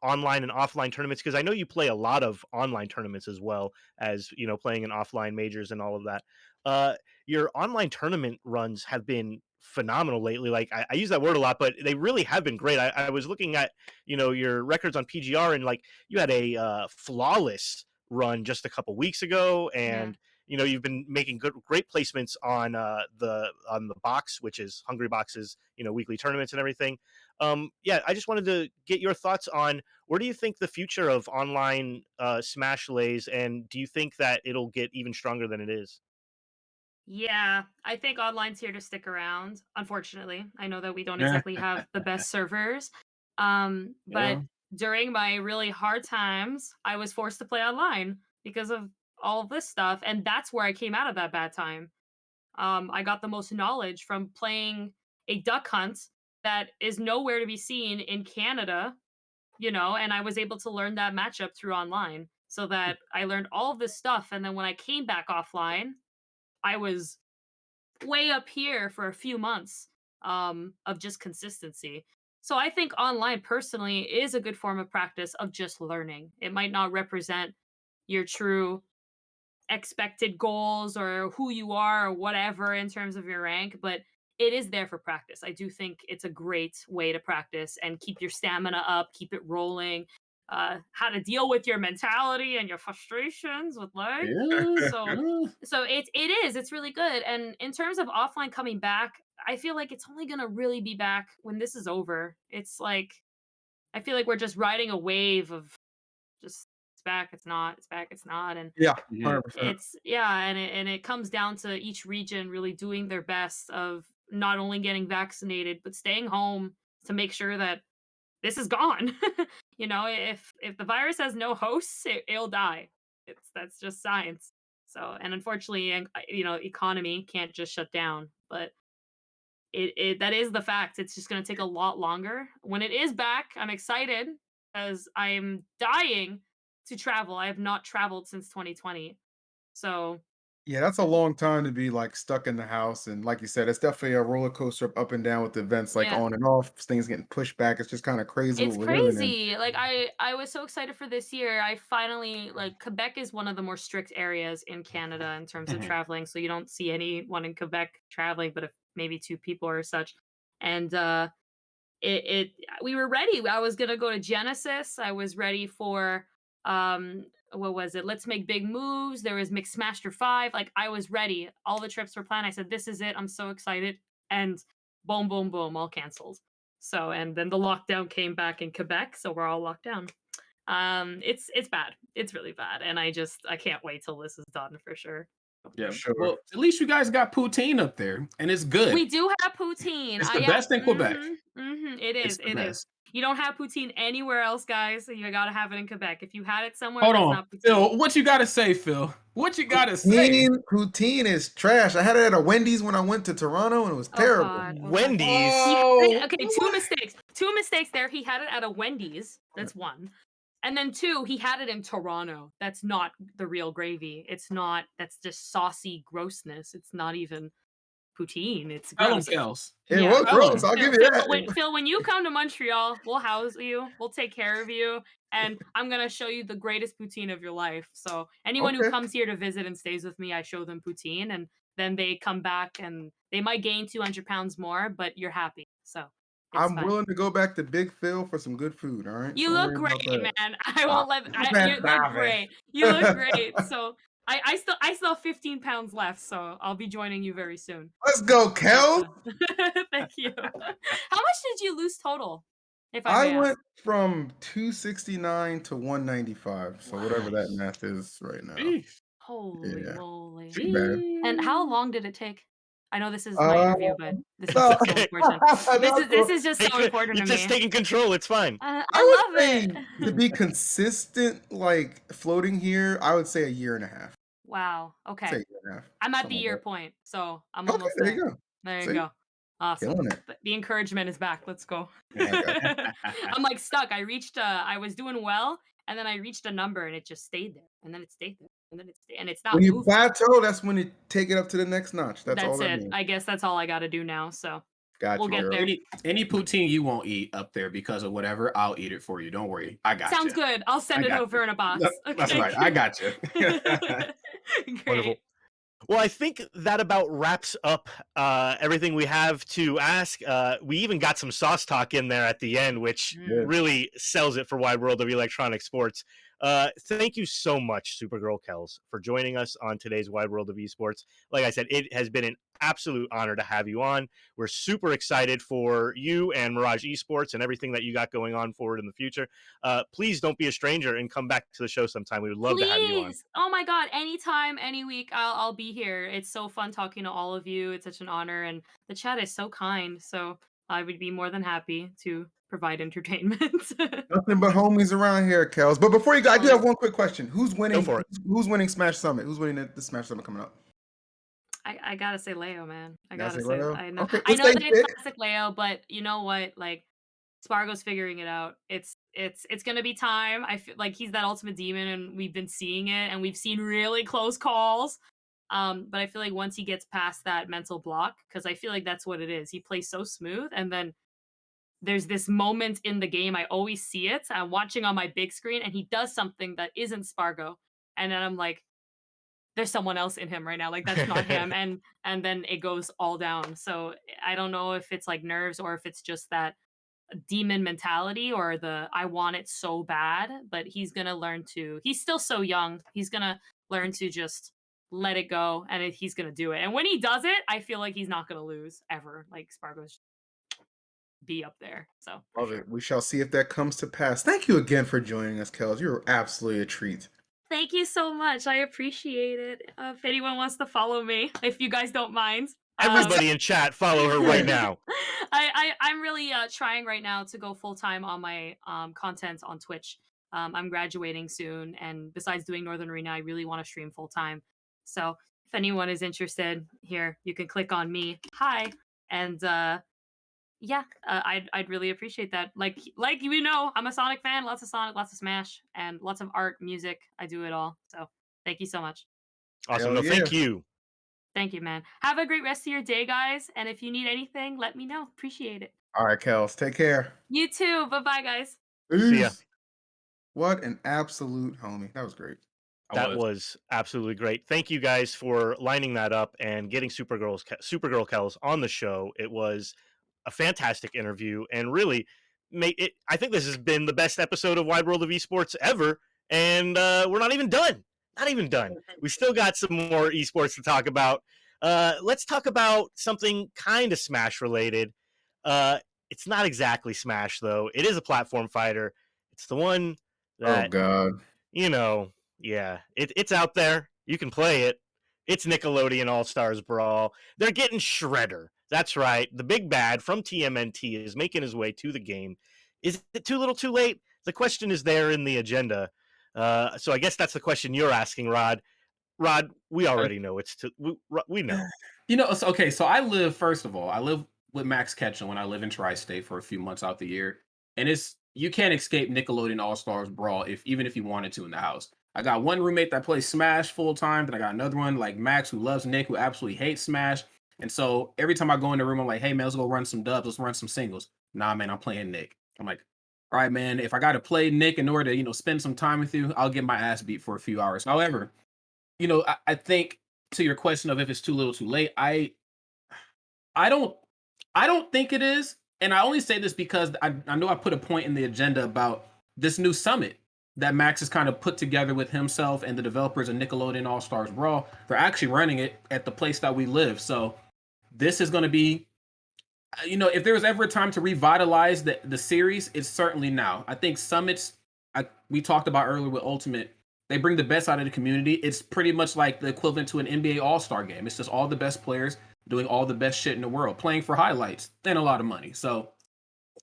online and offline tournaments, because I know you play a lot of online tournaments as well as playing in offline majors and all of that. Your online tournament runs have been phenomenal lately. Like I use that word a lot, but they really have been great. I was looking at your records on PGR, and like you had a flawless run just a couple weeks ago, and you've been making great placements on the box, which is Hungry Box's weekly tournaments and everything. Yeah, I just wanted to get your thoughts on where do you think the future of online Smash lays, and do you think that it'll get even stronger than it is? Yeah, I think online's here to stick around. Unfortunately, I know that we don't Yeah. exactly have the best servers. Yeah. But during my really hard times, I was forced to play online. because of all of this stuff, and that's where I came out of that bad time. I got the most knowledge from playing a duck hunt that is nowhere to be seen in Canada, and I was able to learn that matchup through online so that I learned all of this stuff. And then when I came back offline, I was way up here for a few months of just consistency. So I think online personally is a good form of practice of just learning. It might not represent your true expected goals or who you are or whatever in terms of your rank, but it is there for practice. I do think it's a great way to practice and keep your stamina up, keep it rolling, how to deal with your mentality and your frustrations with leg. Yeah. So it's really good. And in terms of offline coming back, I feel like it's only gonna really be back when this is over. It's like I feel like we're just riding a wave of just it's back, it's not, it's back, it's not, and Yeah, Mhm. 100%. it's yeah, and it comes down to each region really doing their best of not only getting vaccinated but staying home to make sure that this is gone. If the virus has no hosts, it'll die. That's just science. So, and unfortunately, economy can't just shut down, but it that is the fact. It's just going to take a lot longer. When it is back, I'm excited because I'm dying to travel. I have not traveled since 2020. So, Yeah, that's a long time to be like stuck in the house. And like you said, it's definitely a roller coaster up and down with events like yeah. on and off, things getting pushed back. It's just kind of crazy what It's we're living in. crazy. Like I was so excited for this year. I finally like Quebec is one of the more strict areas in Canada in terms of Mhm. traveling. So you don't see anyone in Quebec traveling, but if maybe two people or such. And it we were ready. I was gonna go to Genesis. I was ready for what was it? Let's make big moves. There was Mixmaster 5. Like I was ready. All the trips were planned. I said, this is it. I'm so excited. And boom, boom, boom, all canceled. So and then the lockdown came back in Quebec, so we're all locked down. It's bad. It's really bad. And I can't wait till this is done for sure. For Yeah. sure. Well, at least you guys got poutine up there, and it's good. We do have poutine. It's the Yeah. best in Quebec. It It's is. the It is. best. You don't have poutine anywhere else, guys. So you gotta have it in Quebec. If you had it somewhere, Hold that's on, not poutine. Phil. What you gotta say, Phil? What you gotta say? Poutine is trash. I had it at a Wendy's when I went to Toronto and it was Oh terrible. god. Oh god. Wendy's. He had Oh, okay, two mistakes. Two mistakes there. He had it at a Wendy's. That's one. And then two, he had it in Toronto. That's not the real gravy. It's not. That's just saucy grossness. It's not even poutine. It's tell him, gross. Kels. It Yeah. was Tell gross. him. I'll Phil, give you Phil, that. Phil, when you come to Montreal, we'll house you. We'll take care of you, and I'm gonna show you the greatest poutine of your life. So anyone who Okay. comes here to visit and stays with me, I show them poutine, and then they come back and they might gain 200 pounds more, but you're happy, so it's I'm fine. willing to go back to Big Phil for some good food. All right. You Don't look worry about great, that. man. I Ah, won't let. man, You look stop great. You look great. So I still have 15 pounds left, so I'll be joining you very soon. Let's go, But, Kel. thank you. How much did you lose total, if I I may ask? went from 269 to 195. So whatever that What? math is right now. Jeez. Holy Yeah. moly. Too bad. And how long did it take? I know this is my Uh, interview, but this is no, just so Okay. important. This not is this so- is just Take so it. important You're to just me. taking control. It's fine. I I would love say it. to be consistent, like floating here, I would say a year and a half. Wow. Say a Okay. year and a half. I'm at the Something year like point, so I'm that. Okay, almost there there. you go. There you See? go. Awesome. Killing it. The encouragement is back. Let's go. Yeah, I got I'm like stuck. I was doing well, and then I reached a number and it just stayed there. And then it stayed there. And then and it's When not you moving. plateau, that's when you take it up to the next notch. That's all That's that it. means. I guess that's all I gotta do now. So Got we'll you, get girl. there. Any poutine you won't eat up there because of whatever, I'll eat it for you. Don't worry. I got Sounds you. good. I'll send I it got over you. in a box. That's Okay. right. I got you. Wonderful. Great. Well, I think that about wraps up everything we have to ask. We even got some sauce talk in there at the end, which Mm. really sells it for Wide World of Electronic Sports. Thank you so much, SuperGirlKels, for joining us on today's Wide World of Esports. Like I said, it has been an absolute honor to have you on. We're super excited for you and Mirage Esports and everything that you got going on forward in the future. Please don't be a stranger and come back to the show sometime. We would love to have you on. Please. Oh my god, anytime, any week, I'll be here. It's so fun talking to all of you. It's such an honor, and the chat is so kind. So I would be more than happy to provide entertainment. Nothing but homies around here, Kels. But before you go, I do have Always. one quick question. Who's winning? Go for it. Who's winning Smash Summit? Who's winning the Smash Summit coming up? I gotta say Leo, man. I Gotta gotta say say Leo? I know Okay, I we'll know stay that it's fit. classic Leo, but you know what? Like Spargo's figuring it out. It's gonna be time. I feel like he's that ultimate demon, and we've been seeing it, and we've seen really close calls. But I feel like once he gets past that mental block, because I feel like that's what it is. He plays so smooth, and then there's this moment in the game. I always see it. I'm watching on my big screen, and he does something that isn't Spargo, and then I'm like, there's someone else in him right now. Like that's not him, and then it goes all down. So I don't know if it's like nerves or if it's just that demon mentality or the I want it so bad, but he's gonna learn to. He's still so young. He's gonna learn to just let it go, and he's gonna do it. And when he does it, I feel like he's not gonna lose ever. Like Spargo's be up there. So for Love sure. it. We shall see if that comes to pass. Thank you again for joining us, Kels. You're absolutely a treat. Thank you so much. I appreciate it. If anyone wants to follow me, if you guys don't mind. Everybody in chat, follow her right now. I'm really trying right now to go full time on my content on Twitch. I'm graduating soon, and besides doing Northern Arena, I really want to stream full time. So if anyone is interested, here you can click on me. Hi, and yeah, I'd really appreciate that. Like you know, I'm a Sonic fan. Lots of Sonic, lots of Smash, and lots of art, music. I do it all. So thank you so much. Awesome. Hell No, thank yeah. you. Thank you, man. Have a great rest of your day, guys. And if you need anything, let me know. Appreciate it. All right, Kels. Take care. You too. Bye bye, guys. See ya. Peace. What an absolute homie. That was great. That was absolutely great. Thank you guys for lining that up and getting SuperGirlKels on the show. It was a fantastic interview and really made it. I think this has been the best episode of Wide World of Esports ever, and we're not even done. Not even done. We still got some more esports to talk about. Let's talk about something kind of Smash related. It's not exactly Smash though. It is a platform fighter. It's the one that Oh God. you know, yeah, it's out there. You can play it. It's Nickelodeon All Stars Brawl. They're getting Shredder. That's right. The big bad from TMNT is making his way to the game. Is it too little too late? The question is there in the agenda. So I guess that's the question you're asking, Rod. Rod, we already know it's too. We know. You know, okay, so I live with Max Ketchum when I live in Tri-State for a few months out the year. And you can't escape Nickelodeon All-Stars Brawl even if you wanted to in the house. I got one roommate that plays Smash full time, then I got another one like Max who loves Nick, who absolutely hates Smash. And so every time I go in the room, I'm like, hey man, let's go run some dubs, let's run some singles. Nah, man, I'm playing Nick. I'm like, all right, man, if I gotta play Nick in order to, spend some time with you, I'll get my ass beat for a few hours. However, I think to your question of if it's too little too late, I don't think it is. And I only say this because I know I put a point in the agenda about this new summit that Max has kind of put together with himself and the developers of Nickelodeon All Stars Brawl. They're actually running it at the place that we live. So this is going to be, if there was ever a time to revitalize the series, it's certainly now. I think summits, we talked about earlier with Ultimate, they bring the best out of the community. It's pretty much like the equivalent to an NBA All-Star game. It's just all the best players doing all the best shit in the world, playing for highlights and a lot of money. So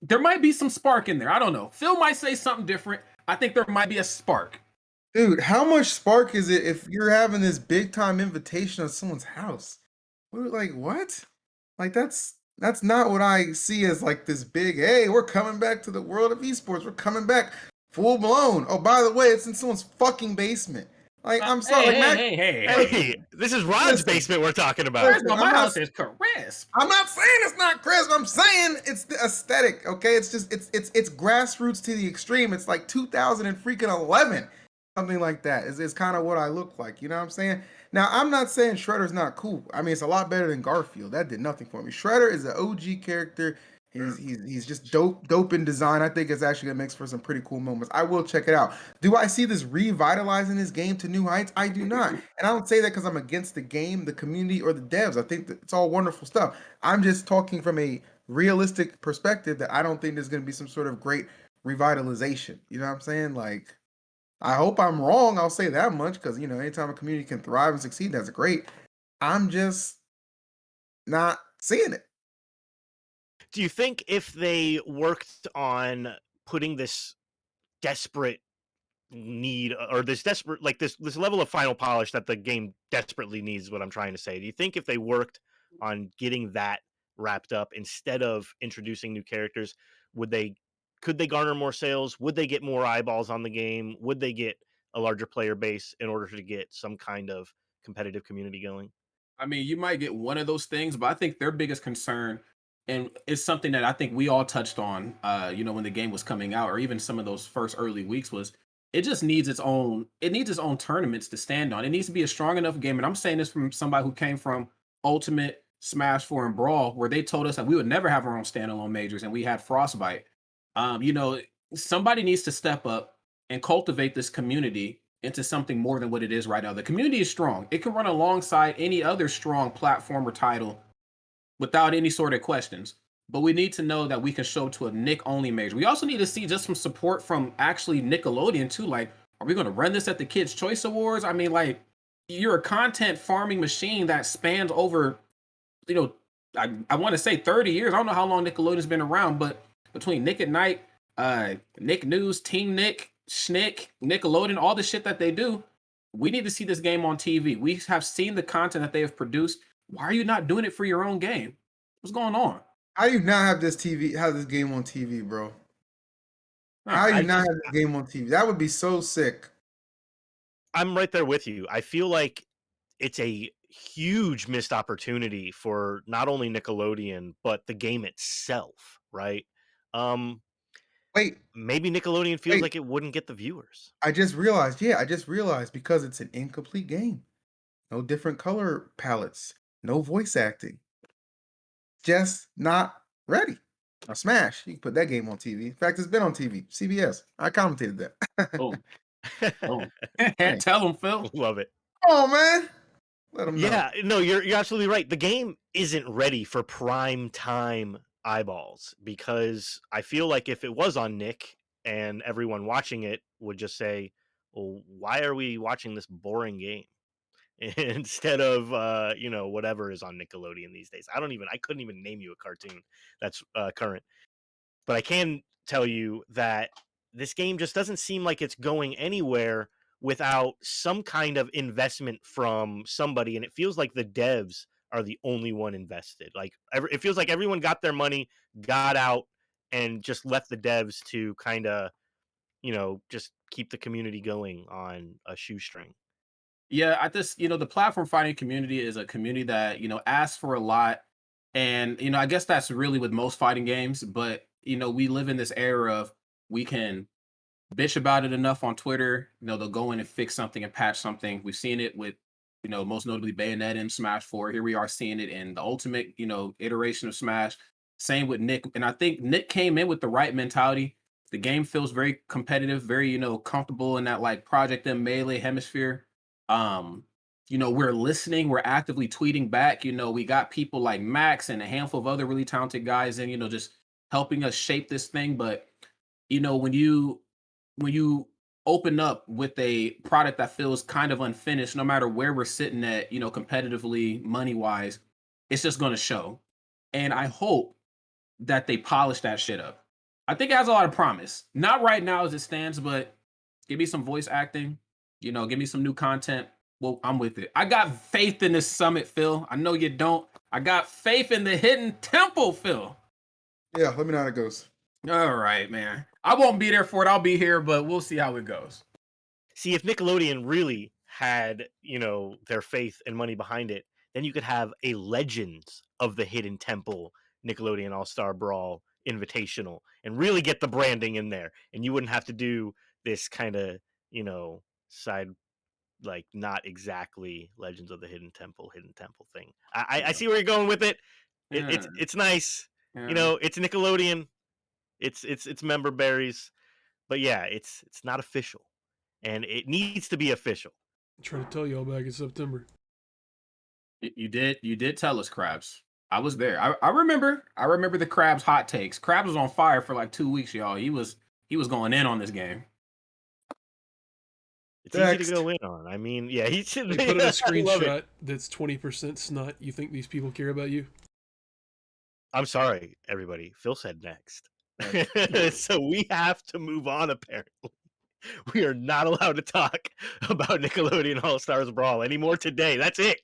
there might be some spark in there. I don't know. Phil might say something different. I think there might be a spark. Dude, how much spark is it if you're having this big time invitation at someone's house? Like what? Like that's not what I see as like this big, hey, we're coming back to the world of esports. We're coming back full blown. Oh, by the way, it's in someone's fucking basement. Like, I'm sorry. Hey, this is Rod's basement we're talking about. First of all, my house is crisp. I'm not saying it's not crisp. I'm saying it's the aesthetic. Okay, it's just it's grassroots to the extreme. It's like 2011, something like that. Is kind of what I look like. You know what I'm saying? Now, I'm not saying Shredder's not cool. I mean, it's a lot better than Garfield. That did nothing for me. Shredder is an OG character. He's just dope in design. I think it's actually gonna make for some pretty cool moments. I will check it out. Do I see this revitalizing this game to new heights? I do not, and I don't say that because I'm against the game, the community, or the devs. I think that it's all wonderful stuff. I'm just talking from a realistic perspective that I don't think there's gonna be some sort of great revitalization. You know what I'm saying? Like, I hope I'm wrong. I'll say that much because anytime a community can thrive and succeed, that's great. I'm just not seeing it. Do you think if they worked on putting this desperate need or this desperate like this level of final polish that the game desperately needs is what I'm trying to say. Do you think if they worked on getting that wrapped up instead of introducing new characters, would they could they garner more sales? Would they get more eyeballs on the game? Would they get a larger player base in order to get some kind of competitive community going? I mean, you might get one of those things, but I think their biggest concern, and it's something that I think we all touched on, when the game was coming out, or even some of those first early weeks, was it just needs its own. It needs its own tournaments to stand on. It needs to be a strong enough game, and I'm saying this from somebody who came from Ultimate, Smash 4, and Brawl, where they told us that we would never have our own standalone majors, and we had Frostbite. Um, you know, Somebody needs to step up and cultivate this community into something more than what it is right now. The community is strong. It can run alongside any other strong platform or title without any sort of questions. But we need to know that we can show to a Nick only major. We also need to see just some support from actually Nickelodeon too. Like, are we going to run this at the Kids' Choice Awards? I mean, like, you're a content farming machine that spans over, you know, I want to say 30 years. I don't know how long Nickelodeon's been around, but between Nick at Night, Nick News, Team Nick, Schnick, Nickelodeon, all the shit that they do, we need to see this game on TV. We have seen the content that they have produced. Why are you not doing it for your own game? What's going on? How do you not have this game on TV, bro? How do I you not just have this game on TV? That would be so sick. I'm right there with you. I feel like it's a huge missed opportunity for not only Nickelodeon but the game itself, right? Um, Wait, Maybe Nickelodeon feels wait. like it wouldn't get the viewers. I just realized. Yeah, I just realized because it's an incomplete game. No different color palettes. No voice acting. Just not ready. Now, Smash, you can put that game on TV. In fact, it's been on TV. CBS. I commentated that. Oh, oh. Hey. Tell them, Phil. Love it. Oh man, let them know. Yeah, no, you're absolutely right. The game isn't ready for prime time eyeballs because I feel like if it was on Nick and everyone watching it would just say, "Well, why are we watching this boring game?" Instead of whatever is on Nickelodeon these days. I couldn't even name you a cartoon that's current. But I can tell you that this game just doesn't seem like it's going anywhere without some kind of investment from somebody, and it feels like the devs are the only one invested. Like it feels like everyone got their money, got out, and just left the devs to kind of just keep the community going on a shoestring. Yeah, I just, the platform fighting community is a community that, asks for a lot. And, I guess that's really with most fighting games. But, we live in this era of we can bitch about it enough on Twitter. They'll go in and fix something and patch something. We've seen it with, most notably Bayonetta in Smash 4. Here we are seeing it in the ultimate, iteration of Smash. Same with Nick. And I think Nick came in with the right mentality. The game feels very competitive, very, comfortable in that like Project M melee hemisphere. um we're listening, we're actively tweeting back. We got people like Max and a handful of other really talented guys in, just helping us shape this thing. But when you open up with a product that feels kind of unfinished, no matter where we're sitting at, competitively, money wise, it's just going to show. And I hope that they polish that shit up. I think it has a lot of promise, not right now as it stands, but give me some voice acting, give me some new content. Well, I'm with it. I got faith in this summit, Phil. I know you don't. I got faith in the hidden temple, Phil. Yeah, let me know how it goes. All right, man. I won't be there for it. I'll be here, but we'll see how it goes. See, if Nickelodeon really had, their faith and money behind it, then you could have a Legends of the Hidden Temple Nickelodeon All-Star Brawl Invitational and really get the branding in there. And you wouldn't have to do this kind of, side, like not exactly Legends of the Hidden Temple thing. I see where you're going with it. It's nice. Yeah. It's Nickelodeon. It's member berries. But yeah, it's not official. And it needs to be official. I'm trying to tell y'all back in September. You did tell us, Krabs. I was there. I remember the Krabs hot takes. Krabs was on fire for like 2 weeks, y'all. He was going in on this game. It's easy to go in on. I mean, yeah, he should. They put in a screenshot that's 20% snot. You think these people care about you? I'm sorry, everybody. Phil said next. That's- So we have to move on, apparently. We are not allowed to talk about Nickelodeon All Stars Brawl anymore today. That's it.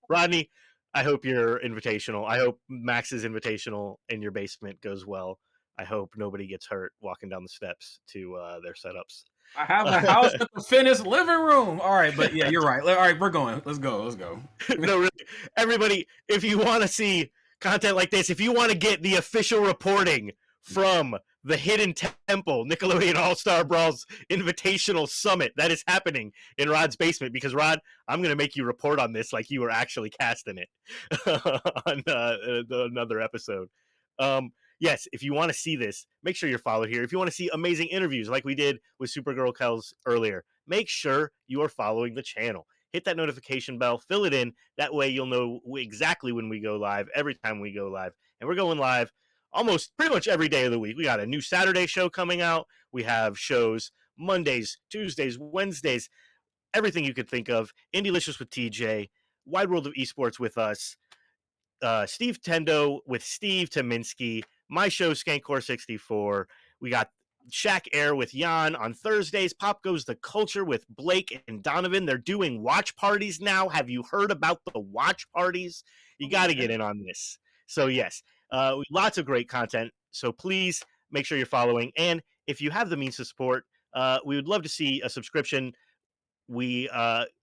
Rodney, I hope your invitational, I hope Max's invitational in your basement goes well. I hope nobody gets hurt walking down the steps to their setups. I have a house with a finished living room. All right, but yeah, you're right. All right, we're going. Let's go. Let's go. No, really, everybody, if you want to see content like this, if you want to get the official reporting from the Hidden Temple Nickelodeon All-Star Brawls Invitational Summit that is happening in Rod's basement, because Rod, I'm going to make you report on this like you were actually casting it on another episode. Yes, if you want to see this, make sure you're followed here. If you want to see amazing interviews like we did with SuperGirlKels earlier, make sure you are following the channel. Hit that notification bell, fill it in. That way you'll know exactly when we go live, every time we go live. And we're going live almost pretty much every day of the week. We got a new Saturday show coming out. We have shows Mondays, Tuesdays, Wednesdays, everything you could think of. Indylicious with TJ, Wide World of Esports with us, Steve Tendo with Steve Tominski, my show Skankcore 64. We got Shack Air with Jan on Thursdays. Pop Goes the Culture with Blake and Donovan. They're doing watch parties now. Have you heard about the watch parties? You got to get in on this. So yes, lots of great content. So please make sure you're following. And if you have the means to support, we would love to see a subscription. We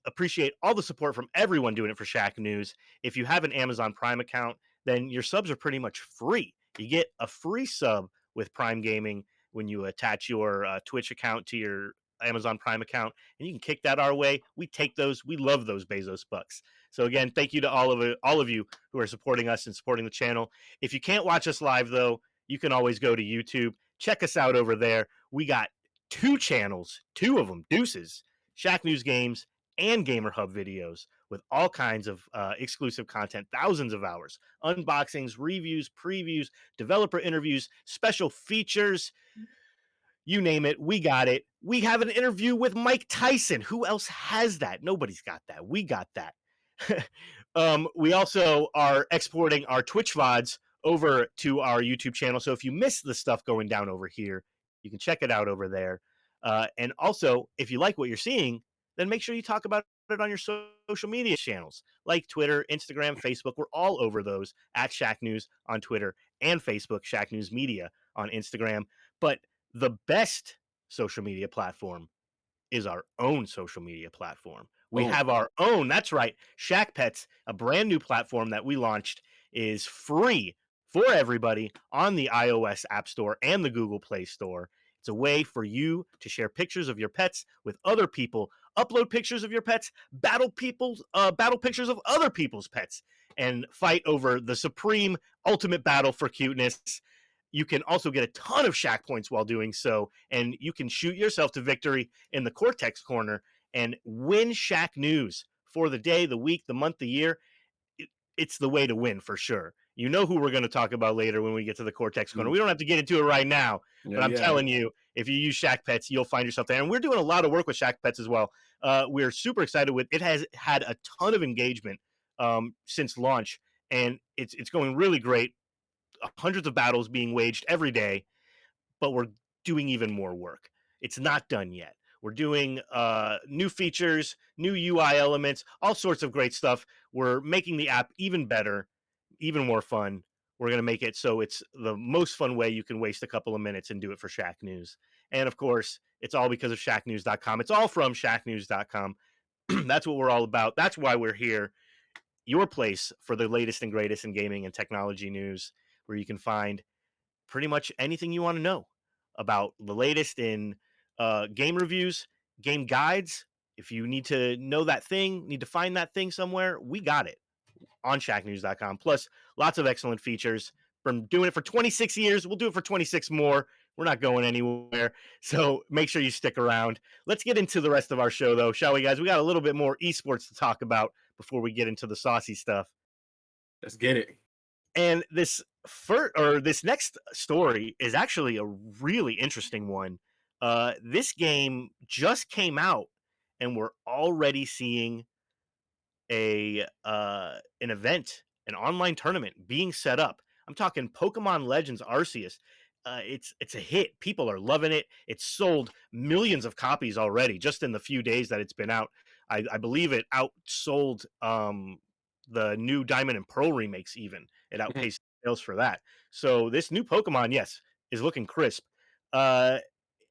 appreciate all the support from everyone doing it for Shacknews. If you have an Amazon Prime account, then your subs are pretty much free. You get a free sub with Prime Gaming when you attach your Twitch account to your Amazon Prime account, and you can kick that our way. We take those. We love those Bezos bucks. So again, thank you to all of you who are supporting us and supporting the channel. If you can't watch us live, though, you can always go to YouTube. Check us out over there. We got 2 channels, 2 of them, deuces. Shacknews Games and Gamer Hub videos with all kinds of exclusive content, thousands of hours, unboxings, reviews, previews, developer interviews, special features, you name it, we got it. We have an interview with Mike Tyson. Who else has that? Nobody's got that. We got that. We also are exporting our Twitch VODs over to our YouTube channel. So if you miss the stuff going down over here, you can check it out over there. And also, if you like what you're seeing, then make sure you talk about it on your social media channels like Twitter, Instagram, Facebook. We're all over those at Shacknews on Twitter and Facebook, Shacknews Media on Instagram. But the best social media platform is our own social media platform. We have our own, that's right, Shack Pets, a brand new platform that we launched, is free for everybody on the iOS App Store and the Google Play Store. It's a way for you to share pictures of your pets with other people, upload pictures of your pets, battle pictures of other people's pets, and fight over the supreme ultimate battle for cuteness. You can also get a ton of Shack points while doing so, and you can shoot yourself to victory in the Cortex Corner and win Shacknews for the day, the week, the month, the year. It's the way to win for sure. You know who we're going to talk about later when we get to the Cortex Corner. We don't have to get into it right now, but I'm telling you, if you use Shack Pets, you'll find yourself there. And we're doing a lot of work with Shack Pets as well. We're super excited with it. Has had a ton of engagement since launch, and it's going really great. Hundreds of battles being waged every day, but we're doing even more work. It's not done yet. We're doing new features, new UI elements, all sorts of great stuff. We're making the app even better, even more fun. We're going to make it so it's the most fun way you can waste a couple of minutes and do it for Shacknews. And of course, it's all because of Shacknews.com. It's all from Shacknews.com. That's what we're all about. That's why we're here. Your place for the latest and greatest in gaming and technology news, where you can find pretty much anything you want to know about the latest in game reviews, game guides. If you need to know that thing, need to find that thing somewhere, we got it on Shacknews.com. Plus, lots of excellent features. From doing it for 26 years, we'll do it for 26 more. We're not going anywhere. So make sure you stick around. Let's get into the rest of our show, though, shall we, guys? We got a little bit more esports to talk about before we get into the saucy stuff. Let's get it. And this next story is actually a really interesting one. This game just came out, and we're already seeing an event, an online tournament being set up. I'm talking Pokemon Legends Arceus. It's a hit. People are loving it. It's sold millions of copies already just in the few days that it's been out. I believe it outsold the new Diamond and Pearl remakes. Even it Mhm. outpaced sales for that. So this new Pokemon, yes, is looking crisp.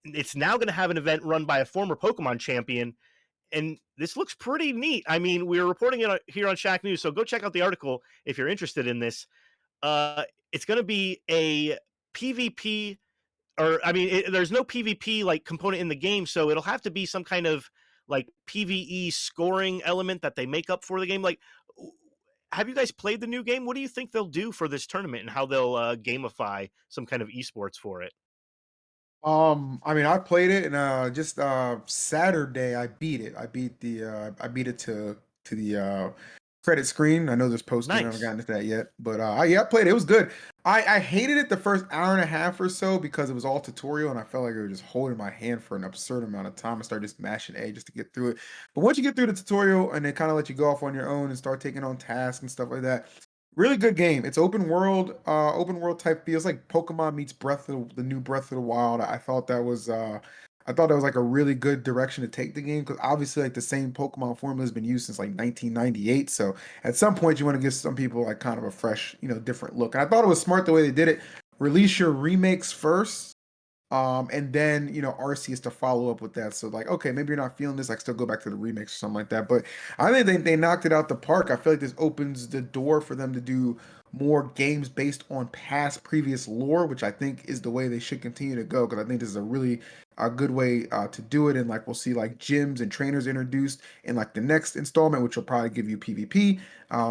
It's now going to have an event run by a former Pokemon champion, and this looks pretty neat. I mean, we're reporting it here on Shacknews, so go check out the article if you're interested in this. It's going to be a PvP, or I mean, there's no PvP like component in the game, so it'll have to be some kind of like PvE scoring element that they make up for the game. Like, have you guys played the new game? What do you think they'll do for this tournament and how they'll gamify some kind of esports for it? I mean, I played it, and just Saturday I beat it. I beat it to the credit screen. I know there's post game. I haven't Nice. gotten to that yet, but yeah, I played it. It was good. I hated it the first hour and a half or so because it was all tutorial, and I felt like it was just holding my hand for an absurd amount of time. I started just mashing A just to get through it. But once you get through the tutorial, and they kind of let you go off on your own and start taking on tasks and stuff like that, really good game. It's open world type feels like Pokemon meets the new Breath of the Wild. I thought that was like a really good direction to take the game because obviously like the same Pokemon formula has been used since like 1998. So at some point you want to give some people like kind of a fresh, different look. And I thought it was smart the way they did it. Release your remakes first, and then Arceus to follow up with that. So like, okay, maybe you're not feeling this, like still go back to the remix or something like that. But I think they knocked it out the park. I feel like this opens the door for them to do more games based on past previous lore, which I think is the way they should continue to go. Because I think this is a really good way to do it. And like we'll see like gyms and trainers introduced in like the next installment, which will probably give you PvP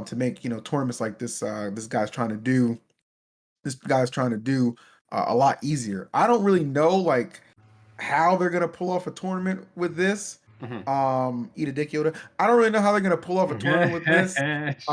to make tournaments like this guy's trying to do a lot easier. I don't really know like how they're gonna pull off a tournament with this. Mhm. Eat a dick Yoda. I don't really know how they're gonna pull off a tournament with this. Shit.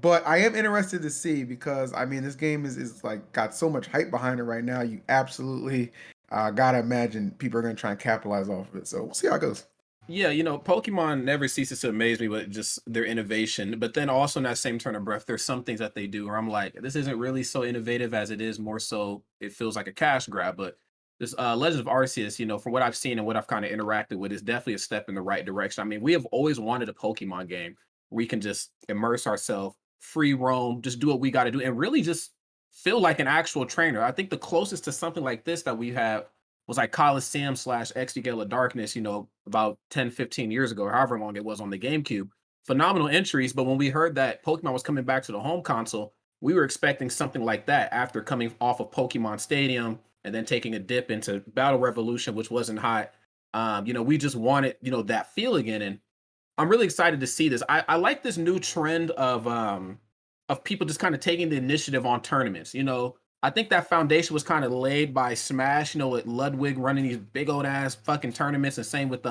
But I am interested to see because I mean this game is like got so much hype behind it right now. You absolutely gotta imagine people are gonna try and capitalize off of it. So we'll see how it goes. Yeah, Pokemon never ceases to amaze me with just their innovation. But then also in that same turn of breath, there's some things that they do where I'm like, this isn't really so innovative as it is more so it feels like a cash grab. But this Legend of Arceus, from what I've seen and what I've kind of interacted with, is definitely a step in the right direction. I mean, we have always wanted a Pokemon game where we can just immerse ourselves, free roam, just do what we got to do, and really just feel like an actual trainer. I think the closest to something like this that we have was like Coliseum slash XD Gale of Darkness, about 10, 15 years ago, or however long it was on the GameCube. Phenomenal entries, but when we heard that Pokemon was coming back to the home console, we were expecting something like that after coming off of Pokemon Stadium and then taking a dip into Battle Revolution, which wasn't hot. We just wanted, that feel again. And I'm really excited to see this. I like this new trend of people just kind of taking the initiative on tournaments. I think that foundation was kind of laid by Smash, with Ludwig running these big old ass fucking tournaments, and same with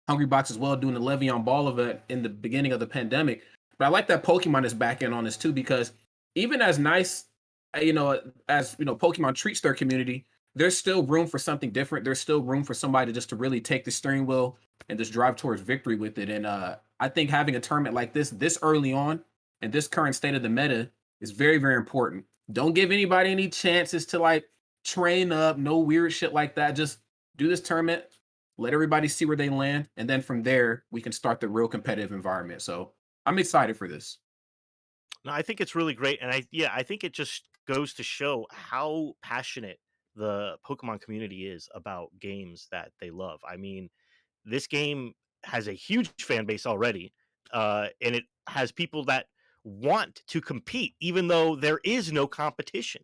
Hungry Box as well, doing the Le'Veon Ball event in the beginning of the pandemic. But I like that Pokemon is back in on this too, because even as nice, as Pokemon treats their community, there's still room for something different. There's still room for somebody just to really take the steering wheel and just drive towards victory with it. And I think having a tournament like this early on, and this current state of the meta is very, very important. Don't give anybody any chances to like train up, no weird shit like that. Just do this tournament, let everybody see where they land, and then from there we can start the real competitive environment. So I'm excited for this. No, I think it's really great, and I think it just goes to show how passionate the Pokemon community is about games that they love. I mean, this game has a huge fan base already, and it has people that want to compete, even though there is no competition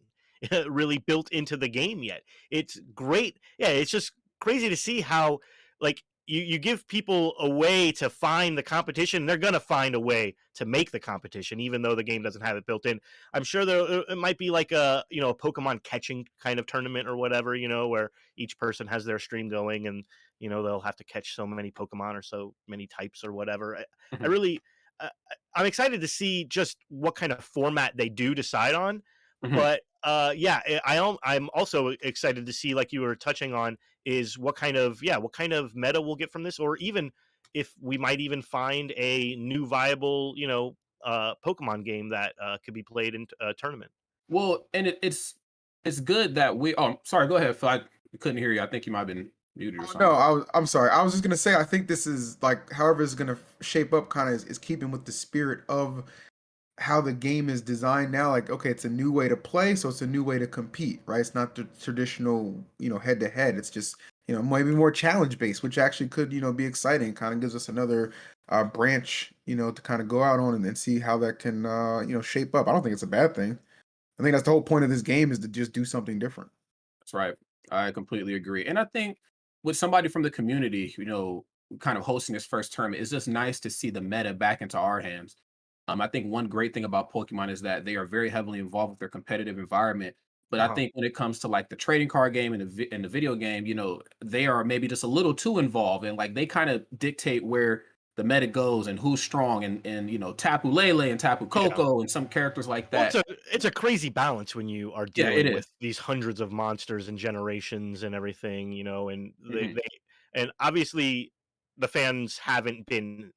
really built into the game yet. It's great. Yeah, it's just crazy to see how like you give people a way to find the competition, they're gonna find a way to make the competition, even though the game doesn't have it built in. I'm sure there it might be like a Pokemon catching kind of tournament or whatever, where each person has their stream going and they'll have to catch so many Pokemon or so many types or whatever. I Mhm, really uh, I'm excited to see just what kind of format they do decide on. mhm. But yeah, I'm also excited to see, like you were touching on, is what kind of meta we'll get from this, or even if we might even find a new viable Pokemon game that could be played in a tournament. Well, and it's good that we. Oh, sorry. Go ahead, Phil. I couldn't hear you. I think you might have been muted or Oh, no, something. I'm sorry. I was just gonna say I think this is like however it's gonna shape up kind of is keeping with the spirit of how the game is designed now. Like, okay, it's a new way to play, so it's a new way to compete, right? It's not the traditional, head to head. It's just, maybe more challenge based, which actually could, be exciting. Kind of gives us another branch, to kind of go out on and then see how that can, shape up. I don't think it's a bad thing. I think that's the whole point of this game is to just do something different. That's right. I completely agree. And I think with somebody from the community, kind of hosting this first tournament, it's just nice to see the meta back into our hands. I think one great thing about Pokemon is that they are very heavily involved with their competitive environment. But I Uh-huh. think when it comes to like the trading card game and and the video game, they are maybe just a little too involved, and like they kind of dictate where the meta goes and who's strong, and Tapu Lele and Tapu Yeah. Koko and some characters like Well, that. it's a crazy balance when you are Yeah, it dealing is. with these hundreds of monsters and generations and everything, and Mhm. and obviously the fans haven't been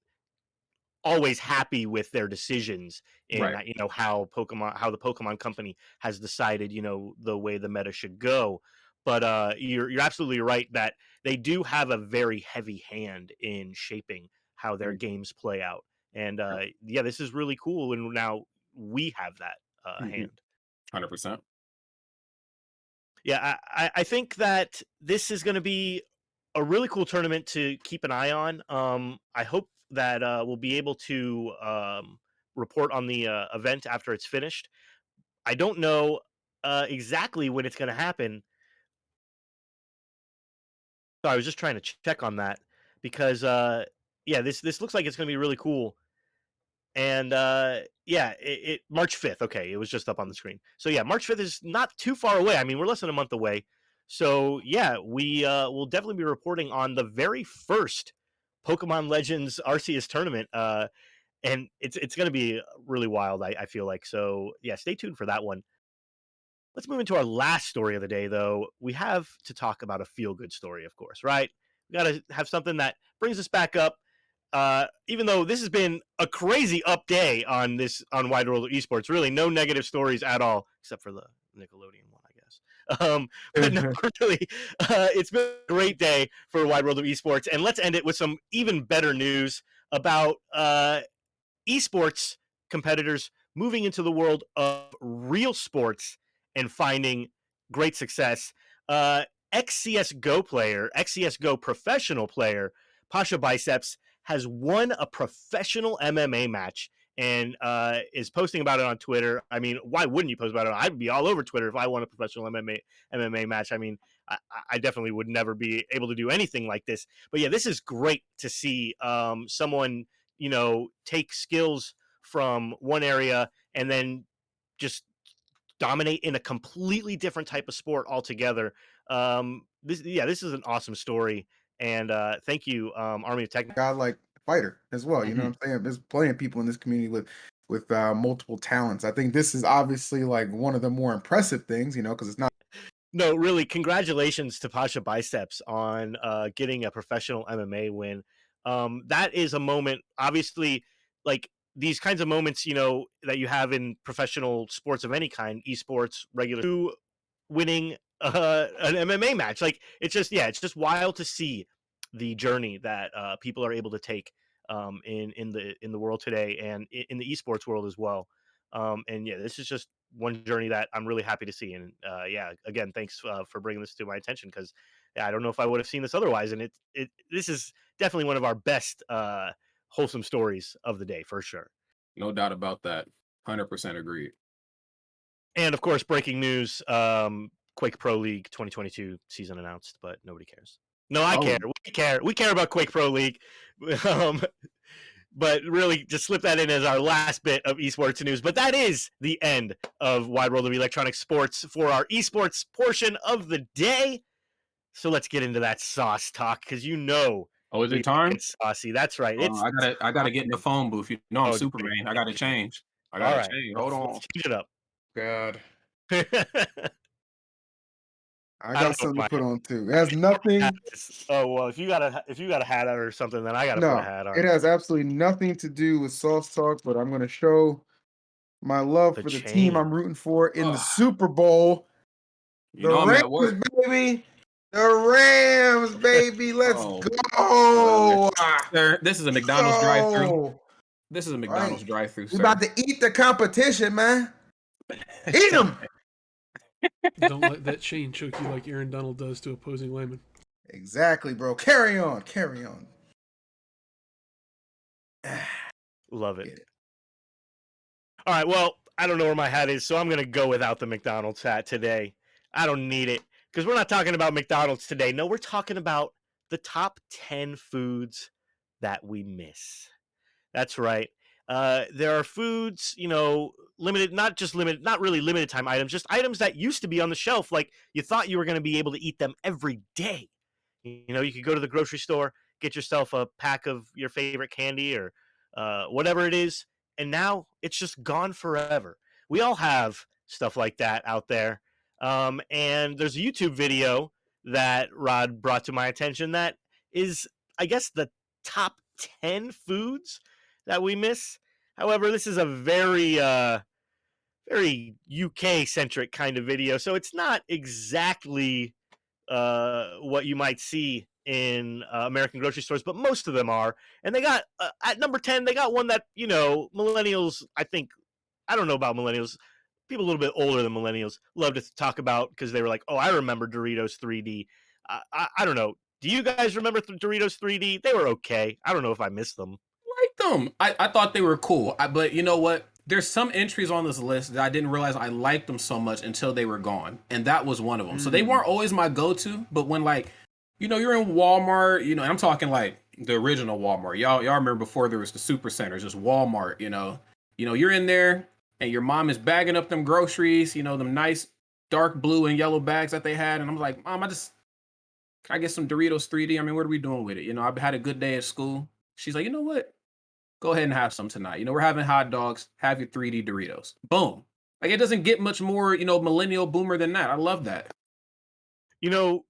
always happy with their decisions in Right. how the Pokemon company has decided, the way the meta should go. But you're absolutely right that they do have a very heavy hand in shaping how their Mhm. games play out. And yeah, this is really cool, and now we have that Mhm. hand. 100%. Yeah, I think that this is going to be a really cool tournament to keep an eye on. I hope that we'll be able to report on the event after it's finished. I don't know exactly when it's going to happen, so I was just trying to check on that because yeah, this looks like it's going to be really cool. And yeah, it March 5th. Okay, it was just up on the screen. So yeah, March 5th is not too far away. I mean, we're less than a month away. So yeah, we will definitely be reporting on the very first Pokemon Legends Arceus tournament. And it's going to be really wild. I feel like so. Yeah, stay tuned for that one. Let's move into our last story of the day, though. We have to talk about a feel good story, of course, right? We got to have something that brings us back up. Even though this has been a crazy up day on Wide World of Esports, really no negative stories at all, except for the Nickelodeon one, I guess. But no, really, it's been a great day for Wide World of Esports, and let's end it with some even better news about esports competitors moving into the world of real sports and finding great success. ex-CSGO professional player, Pasha Biceps, has won a professional MMA match and is posting about it on Twitter. I mean, why wouldn't you post about it? I'd be all over Twitter if I won a professional MMA match. I mean, I definitely would never be able to do anything like this. But yeah, this is great to see someone take skills from one area and then just dominate in a completely different type of sport altogether. This is an awesome story, and thank you, Army of Tech. Godlike fighter as well. You know Mhm. what I'm saying? There's plenty of people in this community with multiple talents. I think this is obviously like one of the more impressive things, because it's not. No, really, congratulations to Pasha Biceps on getting a professional MMA win. That is a moment, obviously, like these kinds of moments, that you have in professional sports of any kind, esports, regular, winning an MMA match. Like it's just wild to see the journey that people are able to take in the world today and in the esports world as well. And yeah, this is just one journey that I'm really happy to see. And yeah, again, thanks for bringing this to my attention because yeah, I don't know if I would have seen this otherwise. And this is definitely one of our best wholesome stories of the day for sure. No doubt about that. 100% agreed. And of course, breaking news: Quake Pro League 2022 season announced, but nobody cares. No, I care. Oh, We care. We care about Quake Pro League. Um, but really, just slip that in as our last bit of esports news. But that is the end of Wide World of Electronic Sports for our esports portion of the day. So let's get into that sauce talk because oh, is we it like time? it saucy. That's right. It's I gotta get in the phone booth. You know I'm oh, Superman. I gotta change. I all gotta right. change. Hold Let's on. change it up. God. I I don't got know something to what put my on too. It has hat nothing. is. Oh well, if you got a hat or something, then I got to put a No, hat it on. has absolutely nothing to do with Sauce Talk, but I'm gonna show my love The for the team I'm chain. rooting for in the Ugh, Super Bowl. you The know I'm Rams, at work. baby. The Rams, baby. Let's Oh, brother. go. Sir, this is a Let's McDonald's drive-through. go. This is a Right. McDonald's drive-through, We about sir. to eat the competition, man. Eat them. Don't let that chain choke you like Aaron Donald does to opposing linemen. Exactly, bro. Carry on. Carry on. Love it. Get it. All right, well, I don't know where my hat is, so I'm going to go without the McDonald's hat today. I don't need it because we're not talking about McDonald's today. No, we're talking about the top 10 foods that we miss. That's right. There are foods, limited, not really limited time items, just items that used to be on the shelf. Like you thought you were going to be able to eat them every day. You could go to the grocery store, get yourself a pack of your favorite candy or whatever it is, and now it's just gone forever. We all have stuff like that out there. And there's a YouTube video that Rod brought to my attention that is, I guess, the top 10 foods that we miss. However, this is a very UK centric kind of video, so it's not exactly what you might see in American grocery stores, but most of them are. And they got at number 10, they got one that millennials. I don't know about millennials. People a little bit older than millennials love to talk about because they were like, "Oh, I remember Doritos 3D." I don't know. Do you guys remember Doritos 3D? They were okay. I don't know if I missed them. Liked them. I thought they were cool. But you know what? There's some entries on this list that I didn't realize I liked them so much until they were gone, and that was one of them. So they weren't always my go-to, but when you're in Walmart, and I'm talking like the original Walmart. Y'all remember before there was the super centers, just Walmart. You're in there and your mom is bagging up them groceries. Them nice dark blue and yellow bags that they had, and I'm like, Mom, can I get some Doritos 3D? I mean, what are we doing with it? I've had a good day at school. She's like, you know what? Go ahead and have some tonight. We're having hot dogs. Have your 3D Doritos. Boom. Like it doesn't get much more, millennial boomer than that. I love that. The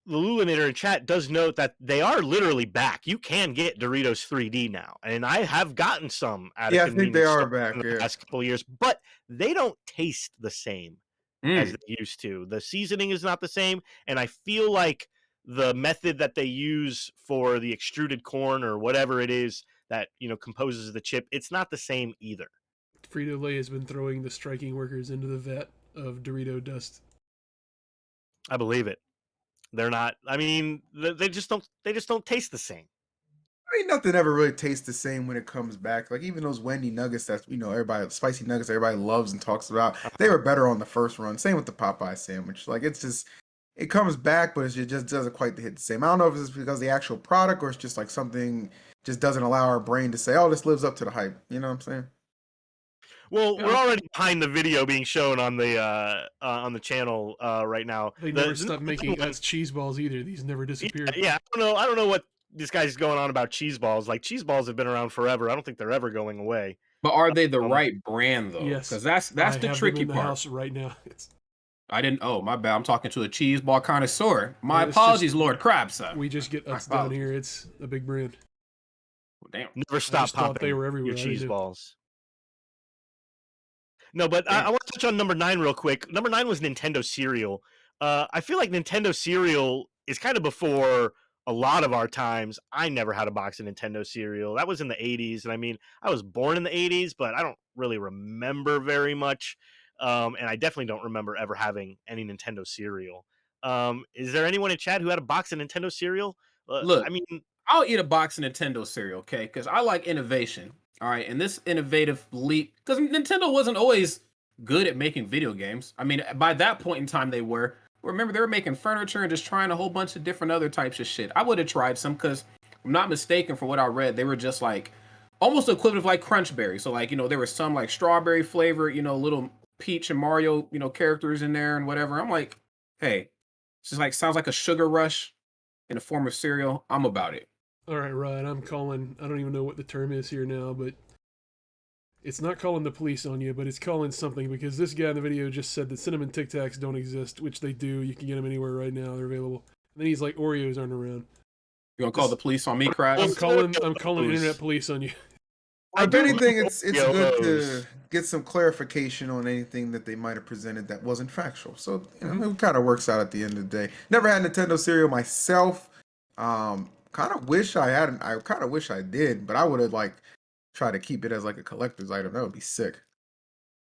Lulinator in chat does note that they are literally back. You can get Doritos 3D now, and I have gotten some at a Yeah, I think they convenience are store back. in the Yeah. past couple of years, but they don't taste the same as Mm. they used to. The seasoning is not the same, and I feel like the method that they use for the extruded corn or whatever it is that composes the chip, it's not the same either. Frito-Lay has been throwing the striking workers into the vat of Dorito dust. I believe it. They're not. I mean, they just don't. They just don't taste the same. I mean, nothing ever really tastes the same when it comes back. Like even those Wendy nuggets that everybody spicy nuggets everybody loves and talks about. They were better on the first run. Same with the Popeye sandwich. Like it comes back, but it just doesn't quite hit the same. I don't know if it's because of the actual product or it's just like something just doesn't allow our brain to say, "Oh, this lives up to the hype." You know what I'm saying? Well, Yeah. we're already behind the video being shown on the channel right now. They never stopped making us cheese balls either. These never disappeared. Yeah, I don't know what this guy's going on about cheese balls. Like cheese balls have been around forever. I don't think they're ever going away. But are they the right brand though? Yes, Because that's I the have tricky them in the part. house right now. I didn't. Oh, my bad. I'm talking to a cheese ball connoisseur. My It's apologies, just- Lord Krabs. We just get My Utz down apologies. here. It's a big brand. Damn. Never stop just thought popping they were everywhere. your I didn't cheese know. balls. No, but I want to touch on number 9 real quick. Number 9 was Nintendo cereal. I feel like Nintendo cereal is kind of before a lot of our times. I never had a box of Nintendo cereal. That was in the 80s. And I mean, I was born in the 80s, but I don't really remember very much. And I definitely don't remember ever having any Nintendo cereal. Is there anyone in chat who had a box of Nintendo cereal? Look, I mean, I'll eat a box of Nintendo cereal, okay? Because I like innovation. All right, and this innovative leap, because Nintendo wasn't always good at making video games. I mean, by that point in time, they were. Remember, they were making furniture and just trying a whole bunch of different other types of shit. I would have tried some because, I'm not mistaken, for what I read, they were just like almost the equivalent of like Crunchberry. So like, there was some like strawberry flavor, little Peach and Mario, characters in there and whatever. I'm like, hey, it's just like sounds like a sugar rush in the form of cereal. I'm about it. All right, Ryan, I'm calling. I don't even know what the term is here now, but It's not calling the police on you, but it's calling something, because this guy in the video just said that cinnamon Tic Tacs don't exist, which they do. You can get them anywhere right now. They're available. And then he's like, Oreos aren't around. You gonna call the police on me, Crash? I'm calling internet police on you. If anything, it's good to get some clarification on anything that they might have presented that wasn't factual. So it kind of works out at the end of the day. Never had Nintendo cereal myself. Kind of wish I hadn't. I kind of wish I did, but I would have try to keep it as like a collector's item. That would be sick.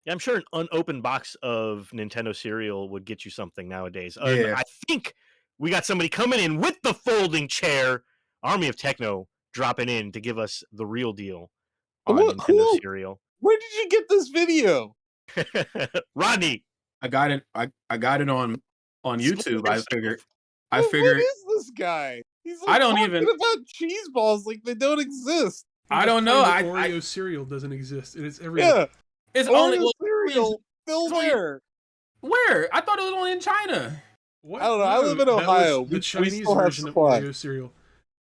Yeah, I'm sure an unopened box of Nintendo cereal would get you something nowadays. Yeah. I think we got somebody coming in with the folding chair. Army of Techno dropping in to give us the real deal on Nintendo cereal. Where did you get this video? Rodney. I got it. I got it on YouTube. I figured. What is this guy? He's like, I don't talking even about cheese balls like they don't exist. I don't know. Oreo cereal doesn't exist, and it's everywhere. Yeah, it's Oreo only cereal. Still there. Where? I thought it was only in China. What? I don't know. I live in that was Ohio. the We Chinese still have version of supply. Oreo cereal.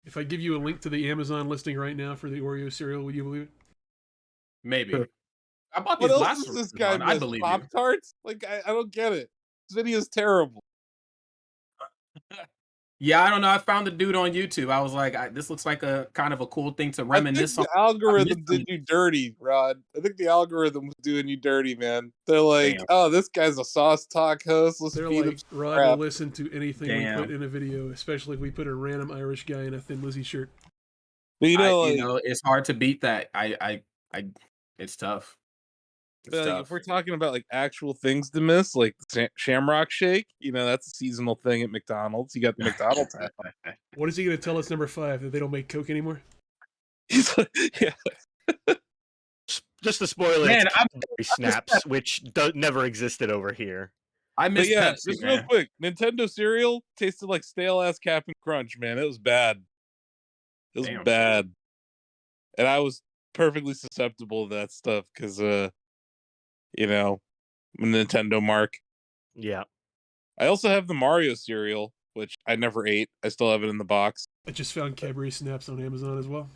If I give you a link to the Amazon listing right now for the Oreo cereal, would you believe it? Maybe. I bought What these else last does this guy I miss? believe you. Pop-Tarts? Like, I don't get it. This video is terrible. Yeah, I don't know. I found the dude on YouTube. I was like, this looks like a kind of a cool thing to reminisce on. The algorithm did you dirty, Rod. I think the algorithm was doing you dirty, man. They're like, oh, this guy's a sauce talk host. Let's They're feed like, him Rod crap. will listen to anything we put in a video, especially if we put a random Irish guy in a Thin Lizzy shirt. But it's hard to beat that. It's tough. It's Like, tough. if we're talking about like actual things to miss, like Shamrock Shake, that's a seasonal thing at McDonald's. You got the McDonald's app. What is he going to tell us, number 5, that they don't make Coke anymore? He's like, yeah. Just to spoil it, Man, snaps, which never existed over here. I miss Pepsi, just man. real quick, Nintendo cereal tasted like stale ass Captain Crunch, man. It was bad. It was bad, and I was perfectly susceptible to that stuff because, I'm a Nintendo mark. Yeah. I also have the Mario cereal, which I never ate. I still have it in the box. I just found Cadbury Snaps on Amazon as well.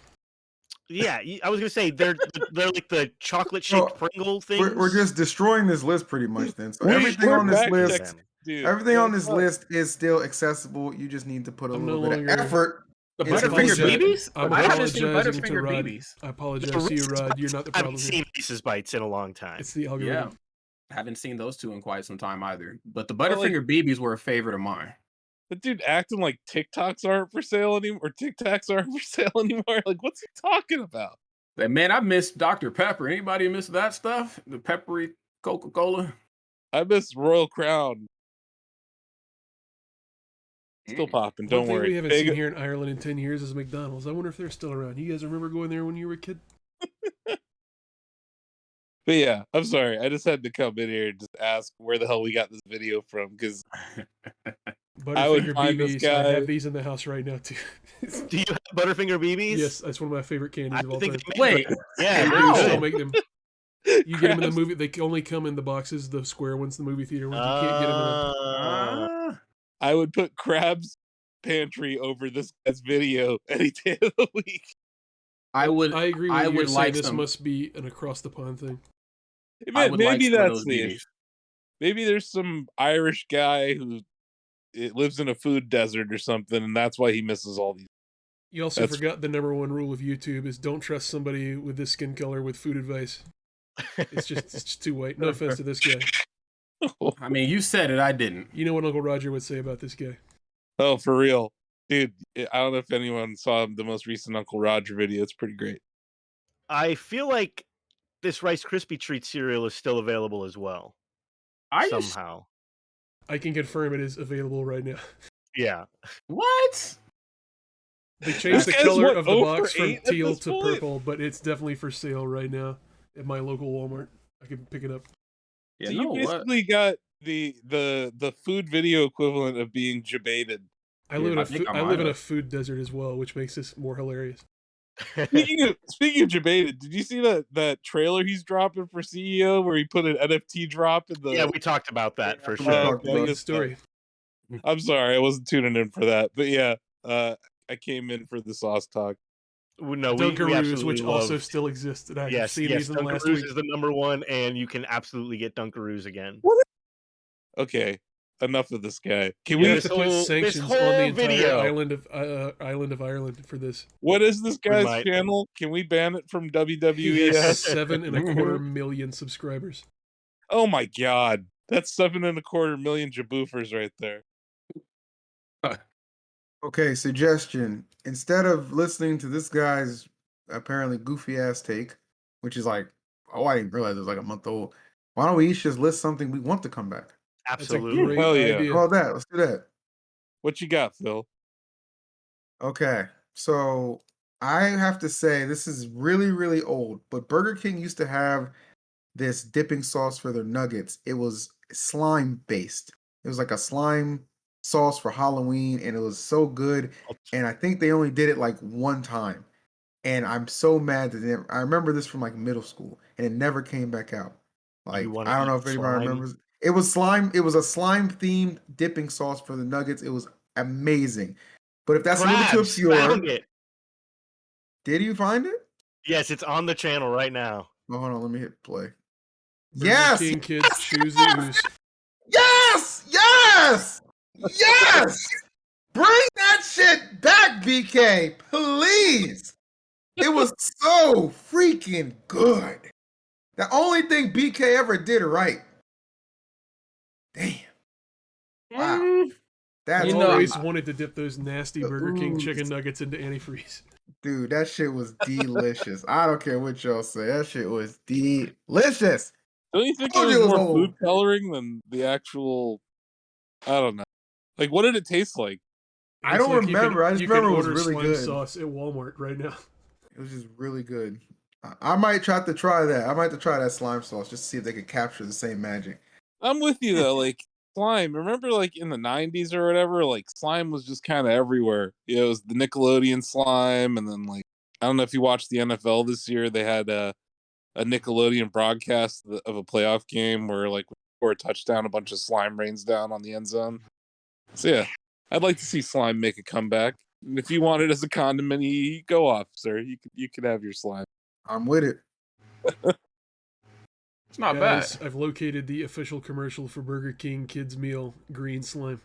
Yeah, I was gonna say they're like the chocolate shaped Pringle things. We're just destroying this list pretty much then. So everything on this list, is still accessible. You just need to put a little bit of effort. The Butterfinger BBs? I haven't seen Butterfinger BBs. I apologize to you, Rod. You're not the problem. I haven't seen Reese's Bites in a long time. It's the algorithm. Yeah, haven't seen those two in quite some time either. But the Butterfinger BBs were a favorite of mine. But dude, acting like TikToks aren't for sale anymore, or Tic Tacs aren't for sale anymore. Like, what's he talking about? Like, man, I miss Dr. Pepper. Anybody miss that stuff? The peppery Coca-Cola? I miss Royal Crown. Still popping. Don't worry. We haven't seen here in Ireland in 10 years is McDonald's. I wonder if they're still around. You guys remember going there when you were a kid? But yeah, I'm sorry. I just had to come in here and just ask where the hell we got this video from, because I would find this guy. I have these in the house right now too. Do you have Butterfinger BBs? Yes, that's one of my favorite candies of all time. Wait, yeah, they still make them. You get them in the movie. They only come in the boxes, the square ones, the movie theater ones. You can't get them in a... I would put Crab's Pantry over this guy's video any day of the week. I agree with you. would like this must be an across the pond thing. Maybe that's the issue. Maybe there's some Irish guy who lives in a food desert or something, and that's why he misses all these. You also forgot the number one rule of YouTube is don't trust somebody with this skin color with food advice. It's just too white. No offense to this guy. I mean, you said it, I didn't. You know what Uncle Roger would say about this guy? Oh, for real. Dude, I don't know if anyone saw the most recent Uncle Roger video. It's pretty great. I feel like this Rice Krispie Treat cereal is still available as well. Somehow. I can confirm it is available right now. Yeah. What? They changed the color of the box from teal to purple, but it's definitely for sale right now at my local Walmart. I can pick it up. Yeah, so you basically got the food video equivalent of being debated. I live in a food desert as well, which makes this more hilarious. Speaking of debated, did you see that trailer he's dropping for CEO where he put an NFT drop in the? Yeah, we talked about that for sure. Good story. I'm sorry, I wasn't tuning in for that, but yeah, I came in for the sauce talk. No, we Dunkaroos, absolutely which love. also still exists. And I've Yes, seen yes. these in the last Dunkaroos week. is the number one, and you can absolutely get Dunkaroos again. Okay, enough of this guy. Can We we? have to put sanctions on the entire video. island of Ireland for this. What is this guy's might. channel? Can we ban it from He WWE? has 7.25 million subscribers. Oh my god, that's 7.25 million jaboofers right there. Okay, suggestion. Instead of listening to this guy's apparently goofy ass take, which is like, oh, I didn't realize it was like a month old. Why don't we each just list something we want to come back? Absolutely. That's a great Hell yeah. idea. How about that? Let's do that. What you got, Phil? Okay, so I have to say this is really, really old, but Burger King used to have this dipping sauce for their nuggets. It was slime based. It was like a slime sauce for Halloween, and it was so good. And I think they only did it like one time. And I'm so mad that I remember this from like middle school, and it never came back out. Like wanna I don't know eat if anybody slime? remembers. It was slime. It was a slime themed dipping sauce for the nuggets. It was amazing. But if that's a little too Krabs obscure, found it. did you find it? Yes, it's on the channel right now. Oh, hold on, let me hit play. Burger Yes, King kids choose the ooze. yes, yes, yes. Bring that shit back, BK, please. It was so freaking good. The only thing BK ever did right. Damn. Wow. I That's always wanted to dip those nasty The Burger King ooze. chicken nuggets into antifreeze. dude, that shit was delicious. I don't care what y'all say. That shit was delicious. Don't you think it Told was you it was more old. food coloring than the actual? I don't know. Like, what did it taste like? I It's don't like you remember. I just you can remember it was order really slime good. sauce at Walmart right now. It was just really good. I might try to try that. I might have to try that slime sauce just to see if they could capture the same magic. I'm with you though. Like slime. Remember, like in the '90s or whatever, like slime was just kind of everywhere. It was the Nickelodeon slime, and then like I don't know if you watched the NFL this year. They had a Nickelodeon broadcast of a playoff game where like for a touchdown, a bunch of slime rains down on the end zone. So yeah, I'd like to see slime make a comeback. And if you want it as a condiment, you go off, sir. You could have your slime. I'm with it. It's not Guys, bad. I've located the official commercial for Burger King Kids Meal Green Slime.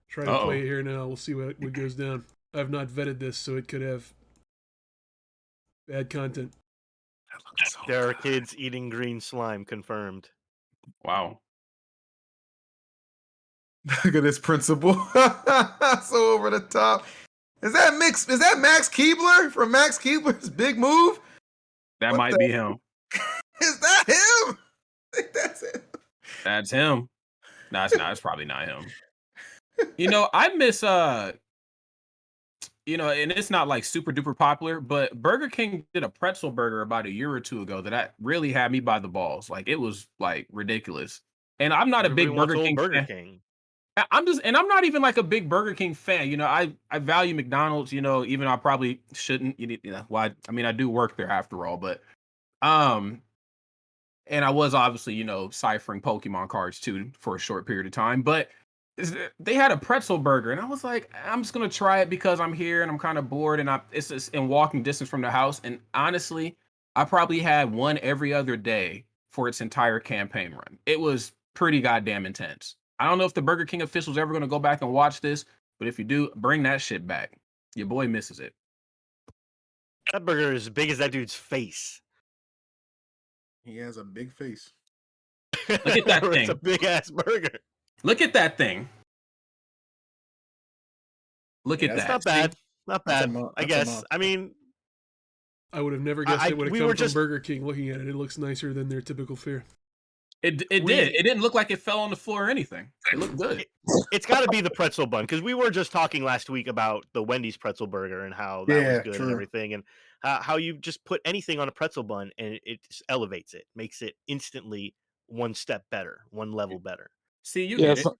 Try to play it here now. We'll see what goes down. I've not vetted this, so it could have bad content. There are kids eating green slime, confirmed. Wow. Look at this principal. So over the top. Is that Max Keebler from Max Keebler's Big Move? That What might the- be him. Is that him? I think that's it. That's him. No, it's not. It's probably not him. You know, I miss you know, and it's not like super duper popular, but Burger King did a pretzel burger about a year or two ago that really had me by the balls. Like it was like ridiculous. And I'm not a Everybody big wants Burger old King Burger fan. King. I'm not even like a big Burger King fan. You know, I value McDonald's, you know, even though I probably shouldn't, you know, why I mean I do work there after all, but and I was obviously, you know, ciphering Pokemon cards too for a short period of time, but they had a pretzel burger and I was like, I'm just gonna try it because I'm here and I'm kind of bored and it's just in walking distance from the house. And honestly, I probably had one every other day for its entire campaign run. It was pretty goddamn intense. I don't know if the Burger King officials ever gonna go back and watch this, but if you do, bring that shit back. Your boy misses it. That burger is as big as that dude's face. He has a big face. Look at that It's thing. a big ass burger. Look at that thing. Look at That's that. not See? bad. Not That's a bad. mo- I that's a guess. monster. I mean, I would have never guessed it would have we come were from just- Burger King. Looking at it, it looks nicer than their typical fare. It did. It didn't look like it fell on the floor or anything. It looked good. it's got to be the pretzel bun because we were just talking last week about the Wendy's pretzel burger and how that was good true. and everything, and how you just put anything on a pretzel bun and it just elevates it, makes it instantly one step better, one level better. See, you Yeah, get it.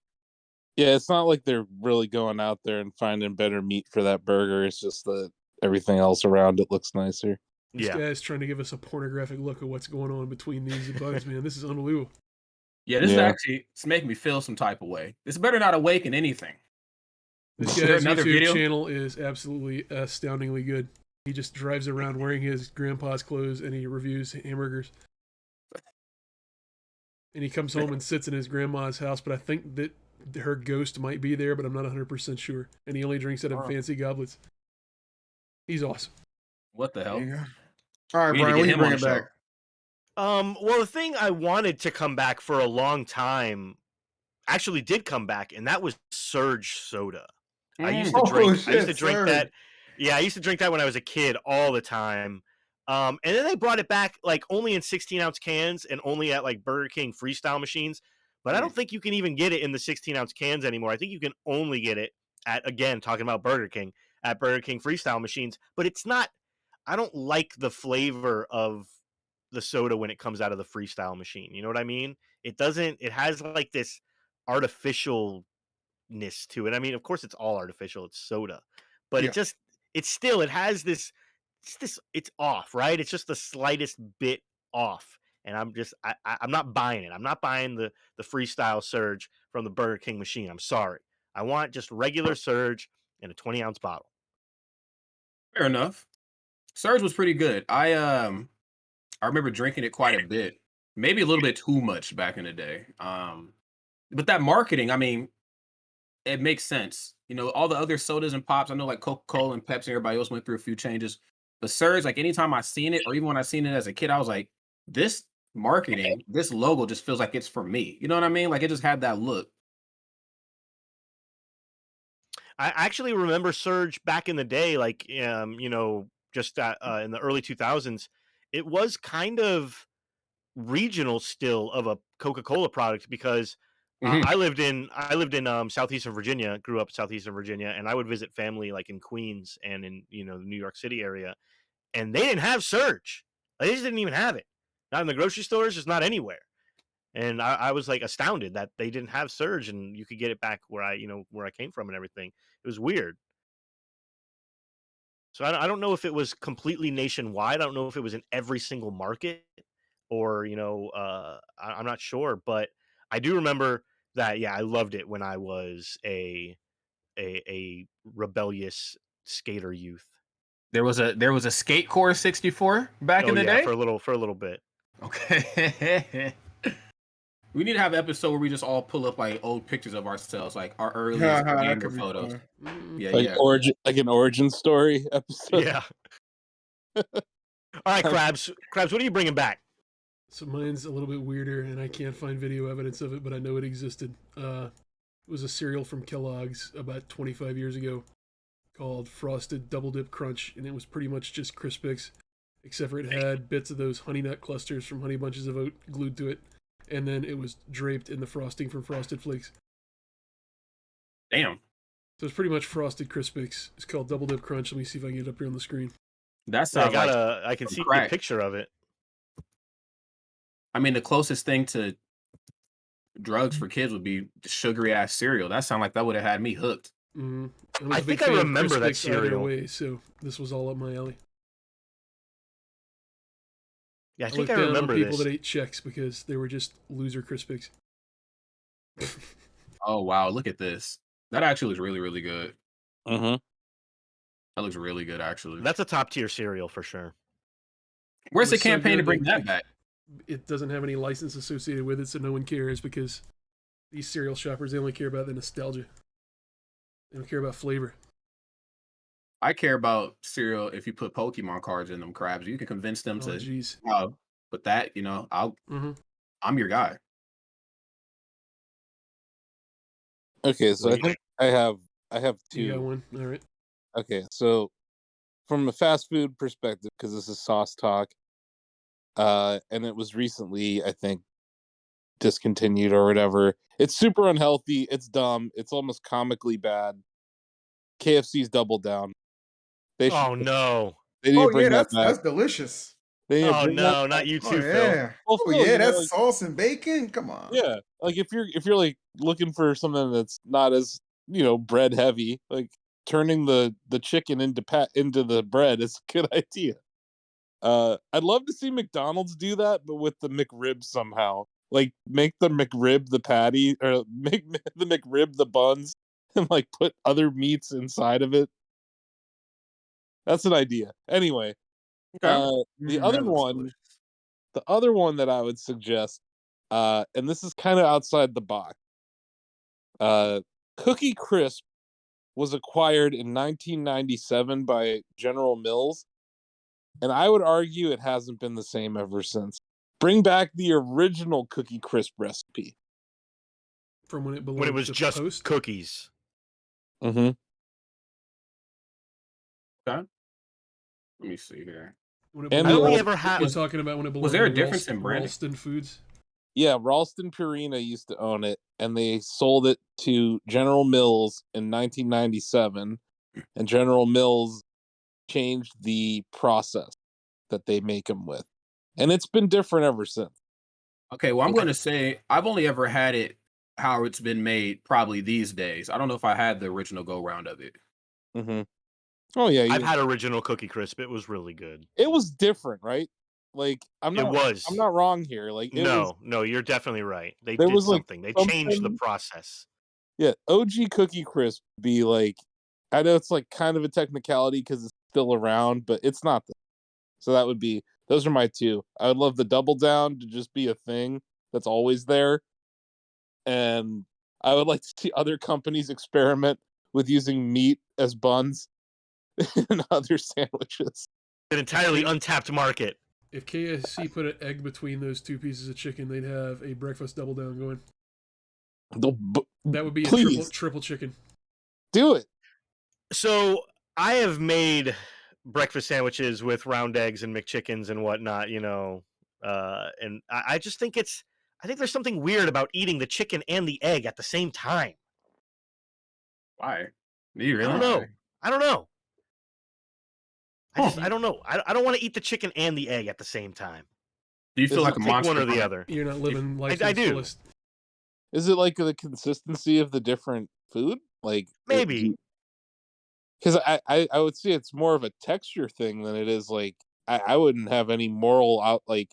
it's not like they're really going out there and finding better meat for that burger. It's just that everything else around it looks nicer. This Yeah. guy's trying to give us a pornographic look at what's going on between these buns, man. This is unbelievable. Yeah, this is Yeah. actually it's making me feel some type of way. It's better not awaken anything. This Is there guy's another YouTube video? channel is absolutely astoundingly good. He just drives around wearing his grandpa's clothes and he reviews hamburgers. And he comes home and sits in his grandma's house, but I think that her ghost might be there, but I'm not 100% sure. And he only drinks out of fancy goblets. He's awesome. What the hell? Yeah. All right, We need to Brian, get when you him bring on it the show. back? Well, the thing I wanted to come back for a long time actually did come back, and that was Surge soda. I used to drink. I used to drink Surge. that. Yeah, I used to drink that when I was a kid all the time. And then they brought it back like only in 16-ounce cans and only at like Burger King freestyle machines. But I don't think you can even get it in the 16-ounce cans anymore. I think you can only get it at, again, talking about Burger King, at Burger King freestyle machines. But it's not. I don't like the flavor of the soda when it comes out of the freestyle machine. You know what I mean? It doesn't. It has like this artificialness to it. I mean, of course, it's all artificial. It's soda, but Yeah. it has this. It's off, right? It's just the slightest bit off, and I'm not buying it. I'm not buying the freestyle Surge from the Burger King machine. I'm sorry. I want just regular Surge in a 20-ounce bottle. Fair enough. Surge was pretty good. I remember drinking it quite a bit, maybe a little bit too much back in the day. But that marketing, I mean, it makes sense. You know, all the other sodas and pops, I know like Coca-Cola and Pepsi, everybody else went through a few changes. But Surge, like anytime I seen it, or even when I seen it as a kid, I was like, this marketing, this logo just feels like it's for me. You know what I mean? Like it just had that look. I actually remember Surge back in the day, like just in the early 2000s. It was kind of regional still of a Coca-Cola product because I lived in southeastern Virginia, grew up southeastern Virginia, and I would visit family like in Queens and in the New York City area, and they didn't have Surge. They just didn't even have it. Not in the grocery stores, just not anywhere. And I was like astounded that they didn't have Surge, and you could get it back where I came from and everything. It was weird. So I don't know if it was completely nationwide. I don't know if it was in every single market, or I'm not sure. But I do remember that. Yeah, I loved it when I was a rebellious skater youth. There was a Skate Core 64 back in the day. For a little bit. Okay. We need to have an episode where we just all pull up like old pictures of ourselves, like our earliest gamer photos. Yeah, like origin, like an origin story episode. Yeah. All right, Krabs, what are you bringing back? So mine's a little bit weirder, and I can't find video evidence of it, but I know it existed. It was a cereal from Kellogg's about 25 years ago called Frosted Double Dip Crunch, and it was pretty much just Crispix, except for it had bits of those honey nut clusters from Honey Bunches of Oat glued to it, and then it was draped in the frosting from Frosted Flakes. Damn. So it's pretty much Frosted Crispix. It's called Double Dip Crunch. Let me see if I can get it up here on the screen. That sounds I can see the picture of it. I mean, the closest thing to drugs for kids would be sugary ass cereal. That sounds like that would have had me hooked. Mm-hmm. I think I remember that cereal. Way, so this was all up my alley. Yeah, I think I remember people this. that ate Chex because they were just loser Crispix. Oh wow, look at this. That actually looks really, really good. Mm-hmm. That looks really good, actually. That's a top tier cereal for sure. Where's the campaign to bring that back? It doesn't have any license associated with it, so no one cares because these cereal shoppers, they only care about the nostalgia. They don't care about flavor. I care about cereal if you put Pokemon cards in them, Krabs. You can convince them to put that, I'm your guy. Okay, so I think I have two. You got one? All right. Okay, so from a fast food perspective, because this is sauce talk, and it was recently, I think, discontinued or whatever. It's super unhealthy. It's dumb. It's almost comically bad. KFC's doubled down. No. They need to bring that back. That's delicious. Oh no, not you too, Phil. That's sauce and bacon. Come on. Yeah, like if you're like looking for something that's not as bread heavy, like turning the chicken into the bread is a good idea. I'd love to see McDonald's do that, but with the McRib somehow. Like make the McRib the patty, or make the McRib the buns, and like put other meats inside of it. That's an idea. Anyway, Okay. the That other looks one, delicious. the other one that I would suggest, and this is kind of outside the box. Cookie Crisp was acquired in 1997 by General Mills, and I would argue it hasn't been the same ever since. Bring back the original Cookie Crisp recipe. From when it belonged When it was to just Post. cookies. Mm-hmm. Okay. Let me see here. When it And I belonged, only the ever had. you're talking about when it belonged Was there a to difference in branding? Ralston Foods. Yeah, Ralston Purina used to own it, and they sold it to General Mills in 1997, and General Mills changed the process that they make them with, and it's been different ever since. Okay, well, I'm Like- going to say I've only ever had it how it's been made probably these days. I don't know if I had the original go round of it. Mm-hmm. Oh yeah, I've had original Cookie Crisp. It was really good. it was different, right? Like I'm It not, was. I'm not wrong here. Like it was, No, you're definitely right. They There did was, like, something. They changed the something- process. yeah. OG Cookie Crisp be like, I know it's like kind of a technicality because it's still around, but it's not. So that would be, those are my two. I would love the Double Down to just be a thing that's always there, and I would like to see other companies experiment with using meat as buns in other sandwiches. An entirely untapped market. If KFC put an egg between those two pieces of chicken, they'd have a breakfast double down going. That would be a Please. triple chicken. Do it. So I have made breakfast sandwiches with round eggs and McChickens and whatnot, and I just think I think there's something weird about eating the chicken and the egg at the same time. Why? Do you I really? don't know. I don't know. I don't want to eat the chicken and the egg at the same time. Do you feel like a Pick monster? one or the on it? other. You're not living life I to the do. fullest. Is it like the consistency of the different food? Like Maybe. Because I would say it's more of a texture thing than it is like I wouldn't have any moral out like.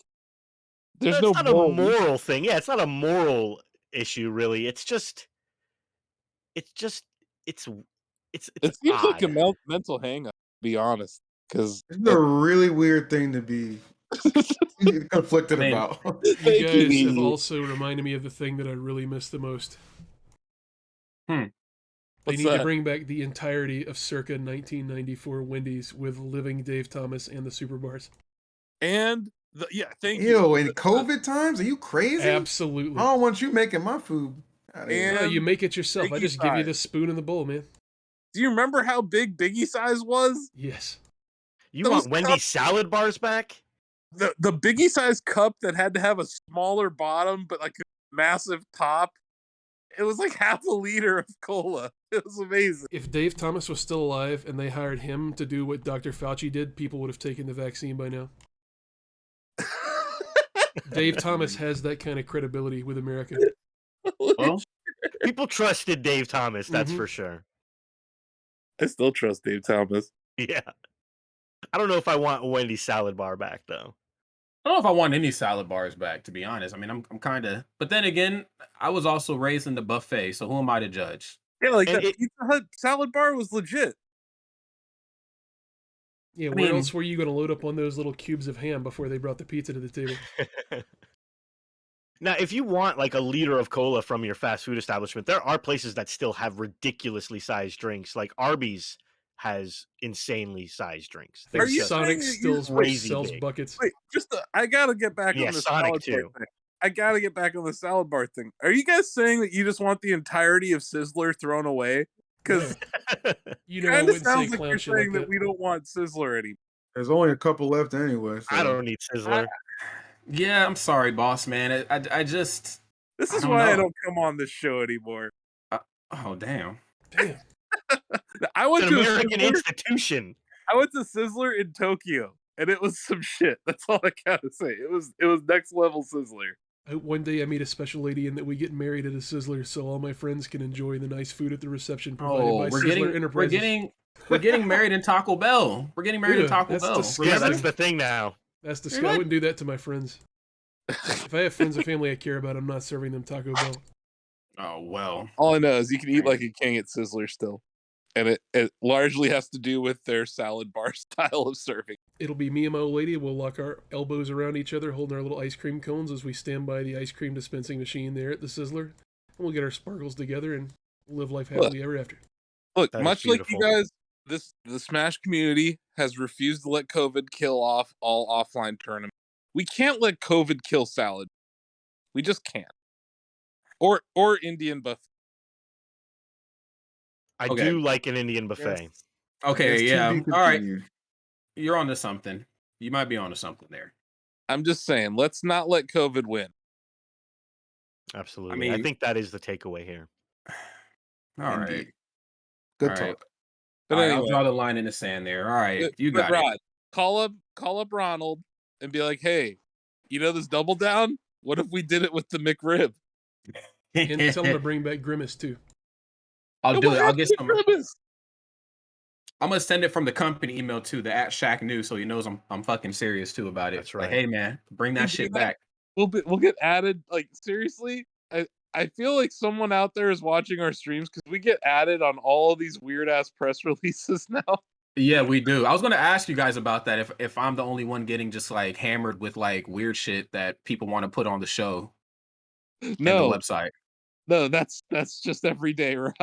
There's It's no not moral a moral thing. Yeah, it's not a moral issue, really. It's it It seems like a odd. mental hang up, to be honest. Because It's a really weird thing to be conflicted I mean, about. You Thank you, guys have Nene. also reminded me of the thing that I really miss the most. They What's need to that? bring back the entirety of circa 1994 Wendy's with living Dave Thomas and the super bars. And thank you. Ew, in COVID times? Are you crazy? Absolutely. I don't want you making my food. Out of here. No, you make it yourself. I Biggie just give you size. the spoon and the bowl, man. Do you remember how big Biggie size was? Yes. You Those want Wendy's cups- salad bars back? The Biggie size cup that had to have a smaller bottom but like a massive top. It was like half a liter of cola. It was amazing. If Dave Thomas was still alive and they hired him to do what Dr. Fauci did, people would have taken the vaccine by now. Dave Thomas has that kind of credibility with America. Well, People trusted Dave Thomas, that's Mhm. for sure. I still trust Dave Thomas. Yeah. I don't know if I want a Wendy's salad bar back, though. I don't know if I want any salad bars back, to be honest. I mean, I'm kind of, but then again, I was also raised in the buffet, so who am I to judge? Yeah, like And that Pizza Hut salad bar was legit. Yeah, I where mean- else were you going to load up on those little cubes of ham before they brought the pizza to the table? Now, if you want like a liter of cola from your fast food establishment, there are places that still have ridiculously sized drinks. Like Arby's has insanely sized drinks. I think Are you Sonic saying that still you- Crazy sells big. buckets. Wait, I gotta get back Yeah, on the Sonic salad too. bar thing. I gotta get back on the salad bar thing. Are you guys saying that you just want the entirety of Sizzler thrown away? Because You know, I kind of wouldn't say sounds like clown you're shit like saying that that. we don't want Sizzler anymore. There's only a couple left anyway. So. I don't need Sizzler. Yeah, I'm sorry, boss man. I just, This I is don't why I know. don't come on this show anymore. oh damn. Damn. I went It's an to American Sizzler. institution. I went to Sizzler in Tokyo, and it was some shit. That's all I gotta say. It was next level Sizzler. One day I meet a special lady and that we get married at a Sizzler so all my friends can enjoy the nice food at the reception provided Oh, by we're Sizzler getting Enterprises. we're getting married in Taco Bell. We're getting married in Ew, Taco that's Bell. disgusting. Yeah, Remember? that's the thing now. That's disgusting. I wouldn't do that to my friends. If I have friends and family I care about, I'm not serving them Taco Bell. Oh well. All I know is you can eat like a king at Sizzler still. and it largely has to do with their salad bar style of serving. It'll be me and my old lady. We'll lock our elbows around each other, holding our little ice cream cones as we stand by the ice cream dispensing machine there at the Sizzler. And we'll get our sparkles together and live life happily ever after. Look, That is much like you beautiful. guys, the Smash community has refused to let COVID kill off all offline tournaments. We can't let COVID kill salad. We just can't. Or Indian buffet. I Okay. do like an Indian buffet. Okay, It's to yeah. be All right. continued. You're onto something. You might be onto something there. I'm just saying, let's not let COVID win. Absolutely. I mean- think that is the takeaway here. All right. Indeed. Good All right. talk. But All right, anyway, I'll draw the line in the sand there. All right, you but got Rod, call up Ronald and be like, hey, you know this double down? What if we did it with the McRib? it. And tell them to bring back Grimace too. I'll It do will it. I'll have get to some. be Grimace. I'm gonna send it from the company email to the @Shacknews, so he knows I'm fucking serious too about it. That's Like, right. hey man, bring that Dude, shit that- back. We'll get added. Like, seriously, I feel like someone out there is watching our streams because we get added on all of these weird ass press releases now. Yeah, we do. I was gonna ask you guys about that. If I'm the only one getting just like hammered with like weird shit that people want to put on the show and the No, website. no, that's just every day, Rod.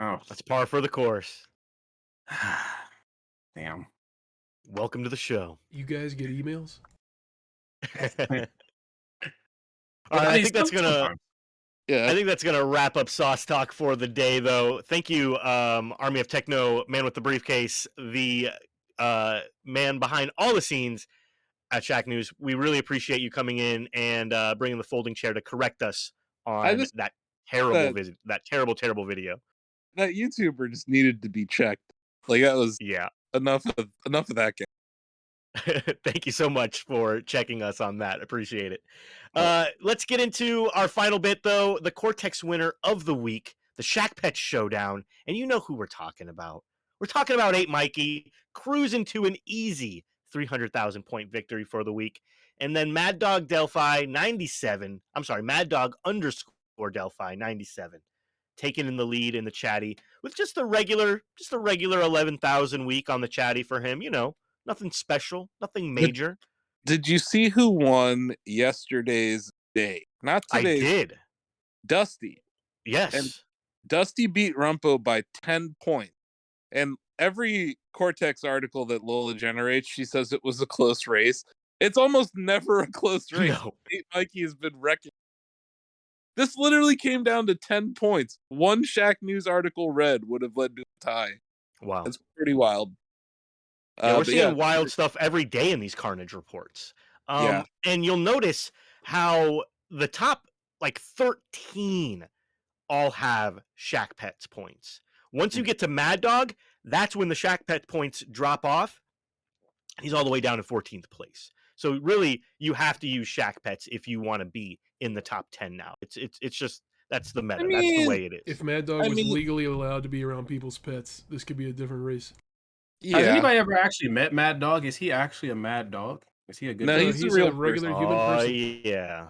Oh, That's par for the course. damn. Welcome to the show. You guys get emails? All right, I think that's gonna. sometimes. Yeah, I think that's gonna wrap up Sauce Talk for the day, though. Thank you, Army of Techno, man with the briefcase, the man behind all the scenes at Shacknews. We really appreciate you coming in and bringing the folding chair to correct us on just- that terrible that- visit, that terrible video. that YouTuber just needed to be checked. Like that was Yeah. enough of that game. Thank you so much for checking us on that. Appreciate it. Let's get into our final bit, though. The Cortex winner of the week, the Shack Pet Showdown. And you know who we're talking about. We're talking about 8 Mikey, cruising to an easy 300,000 point victory for the week. And then Mad Dog Delphi 97. I'm sorry, Mad Dog _ Delphi 97. Taken in the lead in the chatty with just a regular 11,000 week on the chatty for him. You know, nothing special, nothing major. Did you see who won yesterday's day? Not I today. did. Dusty. Yes. And Dusty beat Rumpo by 10 points. And every Cortex article that Lola generates, she says it was a close race. It's almost never a close race. No. Mikey has been wrecking. This literally came down to 10 points. One Shacknews article read would have led to a tie. Wow. That's pretty wild. Yeah, we're but seeing wild stuff every day in these Carnage reports. Yeah. And you'll notice how the top like 13 all have Shack Pets points. Once you get to Mad Dog, that's when the Shack Pet points drop off. He's all the way down to 14th place. So really, you have to use Shack Pets if you want to be in the top 10 now. It's just that's the meta. That's the way it is. If Mad Dog I was mean- legally allowed to be around people's pets, this could be a different race. Has Yeah. anybody ever actually met Mad Dog? Is he actually a mad dog? Is he a good No, dog? he's a he's real a regular person. human Oh person. yeah.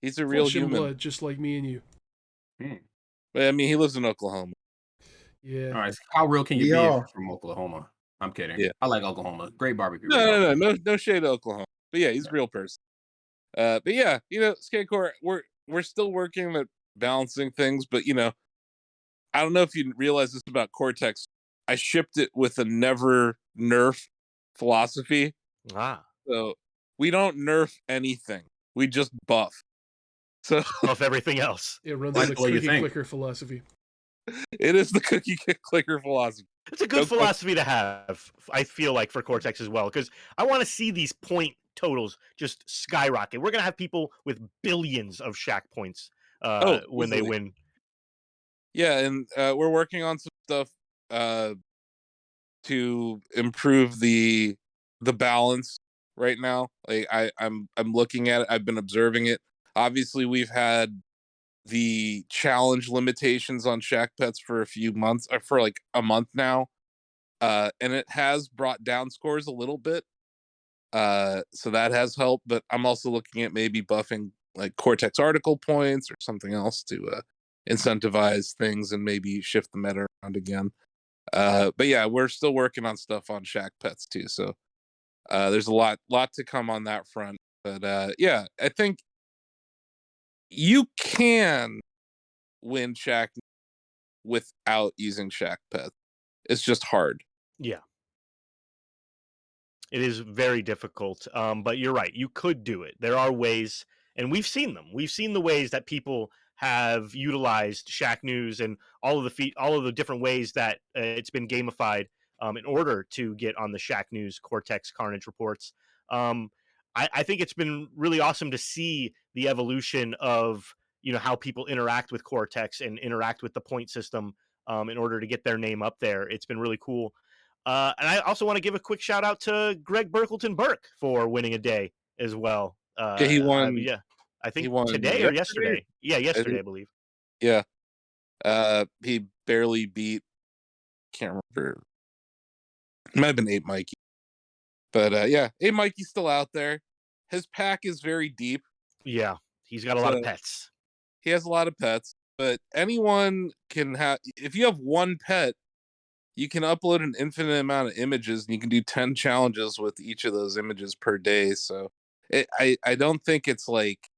He's a real Flesh and human. blood, just like me and you. But, I mean, he lives in Oklahoma. Yeah. All right, so how real can you We be if are. you're from Oklahoma? I'm kidding. Yeah. I like Oklahoma. Great barbecue. No shade to Oklahoma. But yeah, he's a real person. But yeah, Skatecore, we're still working at balancing things, but I don't know if you realize this about Cortex. I shipped it with a never nerf philosophy. So we don't nerf anything. We just buff. So Of everything else. It runs Like on the the way you cookie think. clicker philosophy. it is the cookie clicker philosophy. It's a good Okay. philosophy to have, I feel like, for Cortex as well, because I want to see these point totals just skyrocket. We're going to have people with billions of Shack points when they easily. win. Yeah, and we're working on some stuff to improve the balance right now. Like I'm looking at it. I've been observing it. Obviously, we've had the challenge limitations on Shack Pets for a few months, or for like a month now, and it has brought down scores a little bit. So that has helped. But I'm also looking at maybe buffing like Cortex article points or something else to incentivize things and maybe shift the meta around again. But yeah, we're still working on stuff on Shack Pets too. So there's a lot to come on that front. But yeah, I think you can win Shack without using Shack Pets. It's just hard. Yeah. It is very difficult, but you're right. You could do it. There are ways, and we've seen them. We've seen the ways that people have utilized Shacknews and all of the different ways that it's been gamified in order to get on the Shacknews Cortex Carnage reports. I think it's been really awesome to see the evolution of how people interact with Cortex and interact with the point system in order to get their name up there. It's been really cool. And I also want to give a quick shout out to Greg Burkleton Burke for winning a day as well. Yeah, he won. I think he won today or yesterday. Yeah, yesterday, I believe. Yeah. He barely beat, can't remember. It might have been 8 Mikey. But yeah, 8 Mikey's still out there. His pack is very deep. Yeah, he's got a lot of pets. He has a lot of pets, but anyone can have, if you have one pet, you can upload an infinite amount of images and you can do 10 challenges with each of those images per day. So I don't think it's like,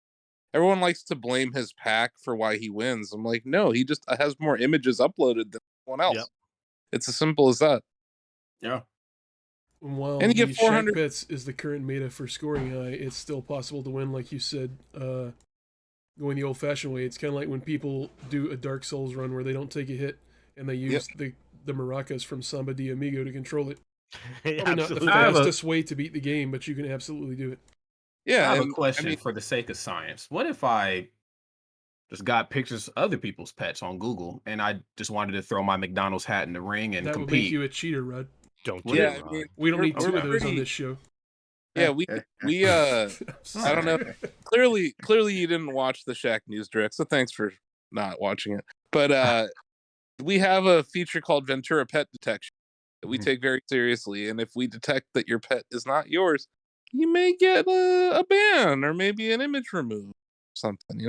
everyone likes to blame his pack for why he wins. I'm like, no, he just has more images uploaded than anyone else. Yep. It's as simple as that. Yeah. While and you get 400 Shack Pets is the current meta for scoring high, it's still possible to win, like you said, going the old-fashioned way. It's kind of like when people do a Dark Souls run where they don't take a hit and they use the maracas from Samba de Amigo to control it. Probably not the fastest way to beat the game, but you can absolutely do it. Yeah, I have a question for the sake of science. What if I just got pictures of other people's pets on Google and I just wanted to throw my McDonald's hat in the ring and compete? That would make you a cheater, Rod. Don't do it, Rod. We don't need 2 of those on this show. Yeah, we I don't know. Clearly you didn't watch the Shacknews direct, so thanks for not watching it. But we have a feature called Ventura Pet Detection that we take very seriously, and if we detect that your pet is not yours, you may get a ban or maybe an image removed, something,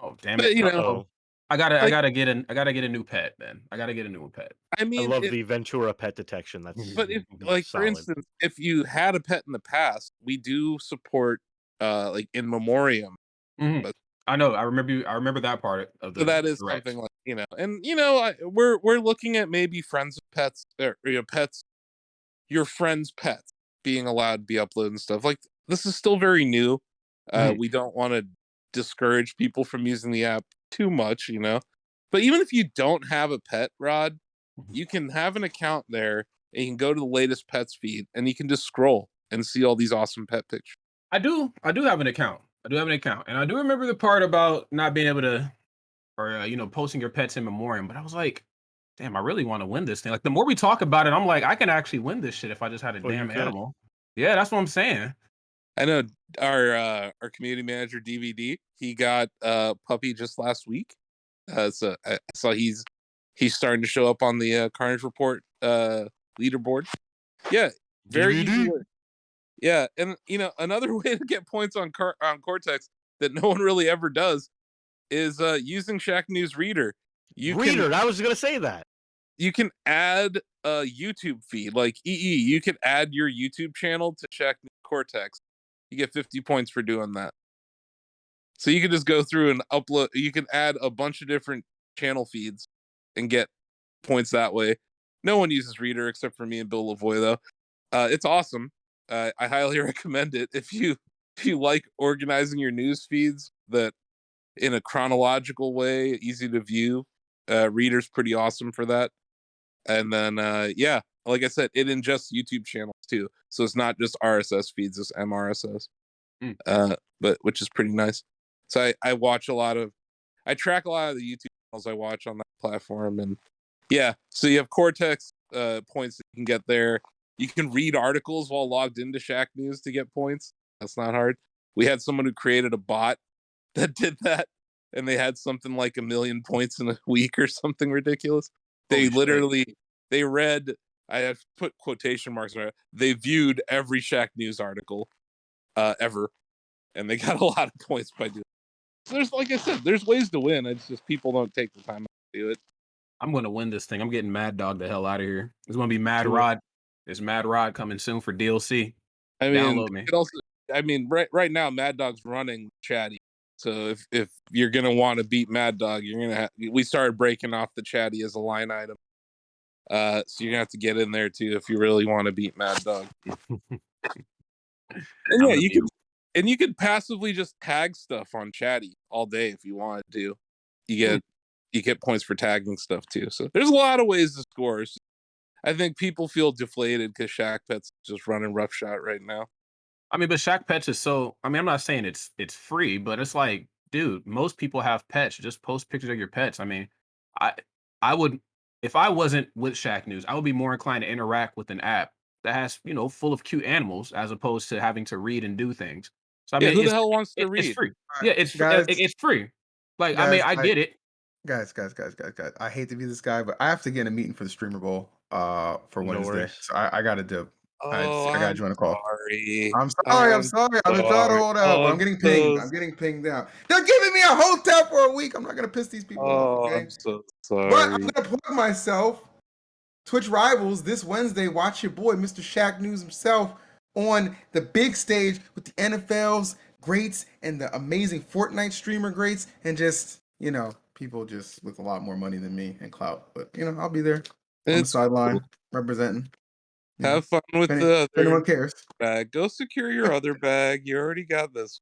Oh, damn it! But, I gotta get a new pet. Then I gotta get a new pet. I mean, I love the Ventura Pet Detection. That's but if, like, solid. For instance, if you had a pet in the past, we do support like in memoriam. But I know. I remember that part of the. So that is direct. something like and we're looking at maybe friends of pets or pets, your friends' pets being allowed to be uploaded and stuff. Like, this is still very new. We don't want to discourage people from using the app too much, But even if you don't have a pet, Rod, you can have an account there and you can go to the latest pets feed and you can just scroll and see all these awesome pet pictures. I do have an account. And I do remember the part about not being able to, or posting your pets in memoriam. But I was like, damn, I really want to win this thing. Like, the more we talk about it, I'm like, I can actually win this shit if I just had a damn animal. Yeah, that's what I'm saying. I know our community manager DVD, he got a puppy just last week. So I saw he's starting to show up on the Carnage Report leaderboard. Yeah, very easy. Yeah, and another way to get points on Cortex that no one really ever does is using Shacknews Reader. I was gonna say that. You can add a YouTube feed, like you can add your YouTube channel to Shacknews Cortex. You get 50 points for doing that. So you can just go through and upload. You can add a bunch of different channel feeds and get points that way. No one uses Reader except for me and Bill Lavoie, though. It's awesome. I highly recommend it if you like organizing your news feeds that in a chronological way, easy to view. Reader's pretty awesome for that. And then like I said, it ingests YouTube channels too, so it's not just RSS feeds, it's MRSS. But which is pretty nice. So I track a lot of the YouTube channels I watch on that platform, and so you have Cortex points that you can get there. You can read articles while logged into Shacknews to get points. That's not hard. We had someone who created a bot that did that, and they had something like 1 million points in a week or something ridiculous. They they read, I have put quotation marks on it, they viewed every Shacknews article ever, and they got a lot of points by doing it. So there's, like I said, there's ways to win. It's just people don't take the time to do it. I'm going to win this thing. I'm getting Mad Dog the hell out of here. It's going to be Mad Do it. Rod. There's Mad Rod coming soon for DLC. I mean, Download me. it also, I mean, right now, Mad Dog's running Chatty. So if you're gonna want to beat Mad Dog, you're gonna have. We started breaking off the Chatty as a line item. So you're gonna have to get in there too if you really want to beat Mad Dog. And yeah, you could passively just tag stuff on Chatty all day if you wanted to. You get points for tagging stuff too. So there's a lot of ways to score. I think people feel deflated because Shack Pet's just running roughshod right now. I mean, but Shack Pets is so. I mean, I'm not saying it's free, but it's like, dude, most people have pets. Just post pictures of your pets. I mean, I would, if I wasn't with Shacknews, I would be more inclined to interact with an app that has, full of cute animals as opposed to having to read and do things. So I Yeah, mean, who the hell wants to it's read? free. Alright, Yeah, it's guys. it's free. Like, I mean, Guys, I get it. Guys. I hate to be this guy, but I have to get in a meeting for the Streamer Bowl for No Wednesday. worries. So I got to dip. Oh, I gotta join a call. sorry. I'm sorry. I'm sorry. I've been trying to hold out, but I'm getting pinged. I'm getting pinged now. They're giving me a hotel for a week. I'm not gonna piss these people off, Oh, okay? I'm so But I'm sorry. gonna plug myself. Twitch Rivals this Wednesday. Watch your boy, Mr. Shacknews himself, on the big stage with the NFL's greats and the amazing Fortnite streamer greats, and just people just with a lot more money than me and clout. But I'll be there on the It's sideline cool. representing. Have fun with If the anyone other cares. bag. Go secure your other bag. You already got this.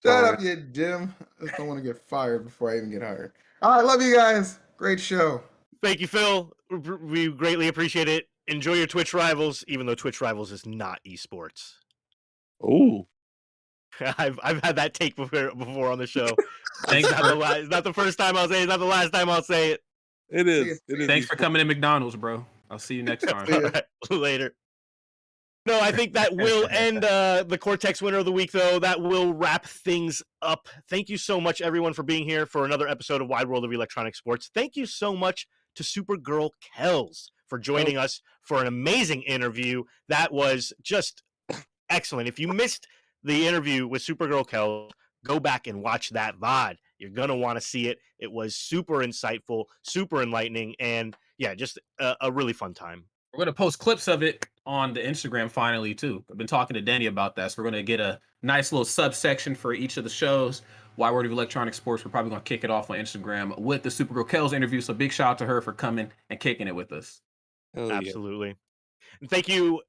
Shut Sorry. up, you Jim. I just don't want to get fired before I even get hired. All right, love you guys. Great show. Thank you, Phil. We greatly appreciate it. Enjoy your Twitch Rivals, even though Twitch Rivals is not esports. Oh, I've had that take before on the show. Thanks It's not the first time I'll say it. It's not the last time I'll say it. it See is. ya. It is. Thanks for coming to McDonald's, bro. I'll see you next time. See ya. All right, later. No, I think that will end the Cortex winner of the week, though. That will wrap things up. Thank you so much, everyone, for being here for another episode of Wide World of Electronic Sports. Thank you so much to SuperGirlKels for joining us for an amazing interview. That was just excellent. If you missed the interview with SuperGirlKels, go back and watch that VOD. You're going to want to see it. It was super insightful, super enlightening, and yeah, just a really fun time. We're going to post clips of it on the Instagram finally, too. I've been talking to Danny about that. So we're going to get a nice little subsection for each of the shows. Wide World of Electronic Sports, we're probably going to kick it off on Instagram with the SupergirlKels interview. So big shout out to her for coming and kicking it with us. Hell yeah. Absolutely. And thank you,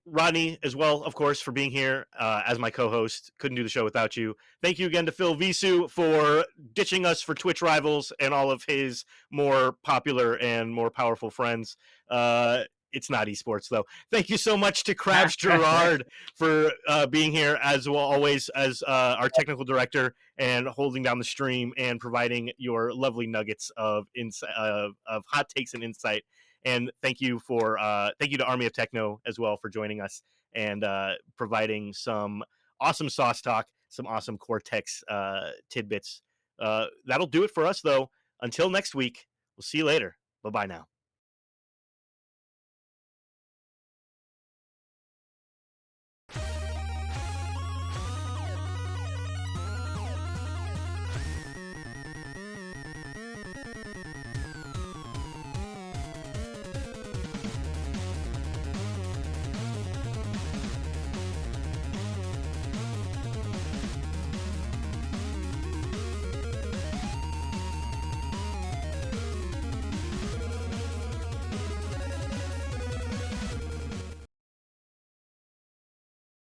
Rodney, as well, of course, for being here as my co-host. Couldn't do the show without you. Thank you again to Phil Visu for ditching us for Twitch Rivals and all of his more popular and more powerful friends. It's not esports, though. Thank you so much to Krabs Gerard for being here, as well, always, as our technical director and holding down the stream and providing your lovely nuggets of hot takes and insight. And thank you to Army of Techno as well for joining us and providing some awesome sauce talk, some awesome Cortex tidbits. That'll do it for us, though. Until next week, we'll see you later. Bye-bye now.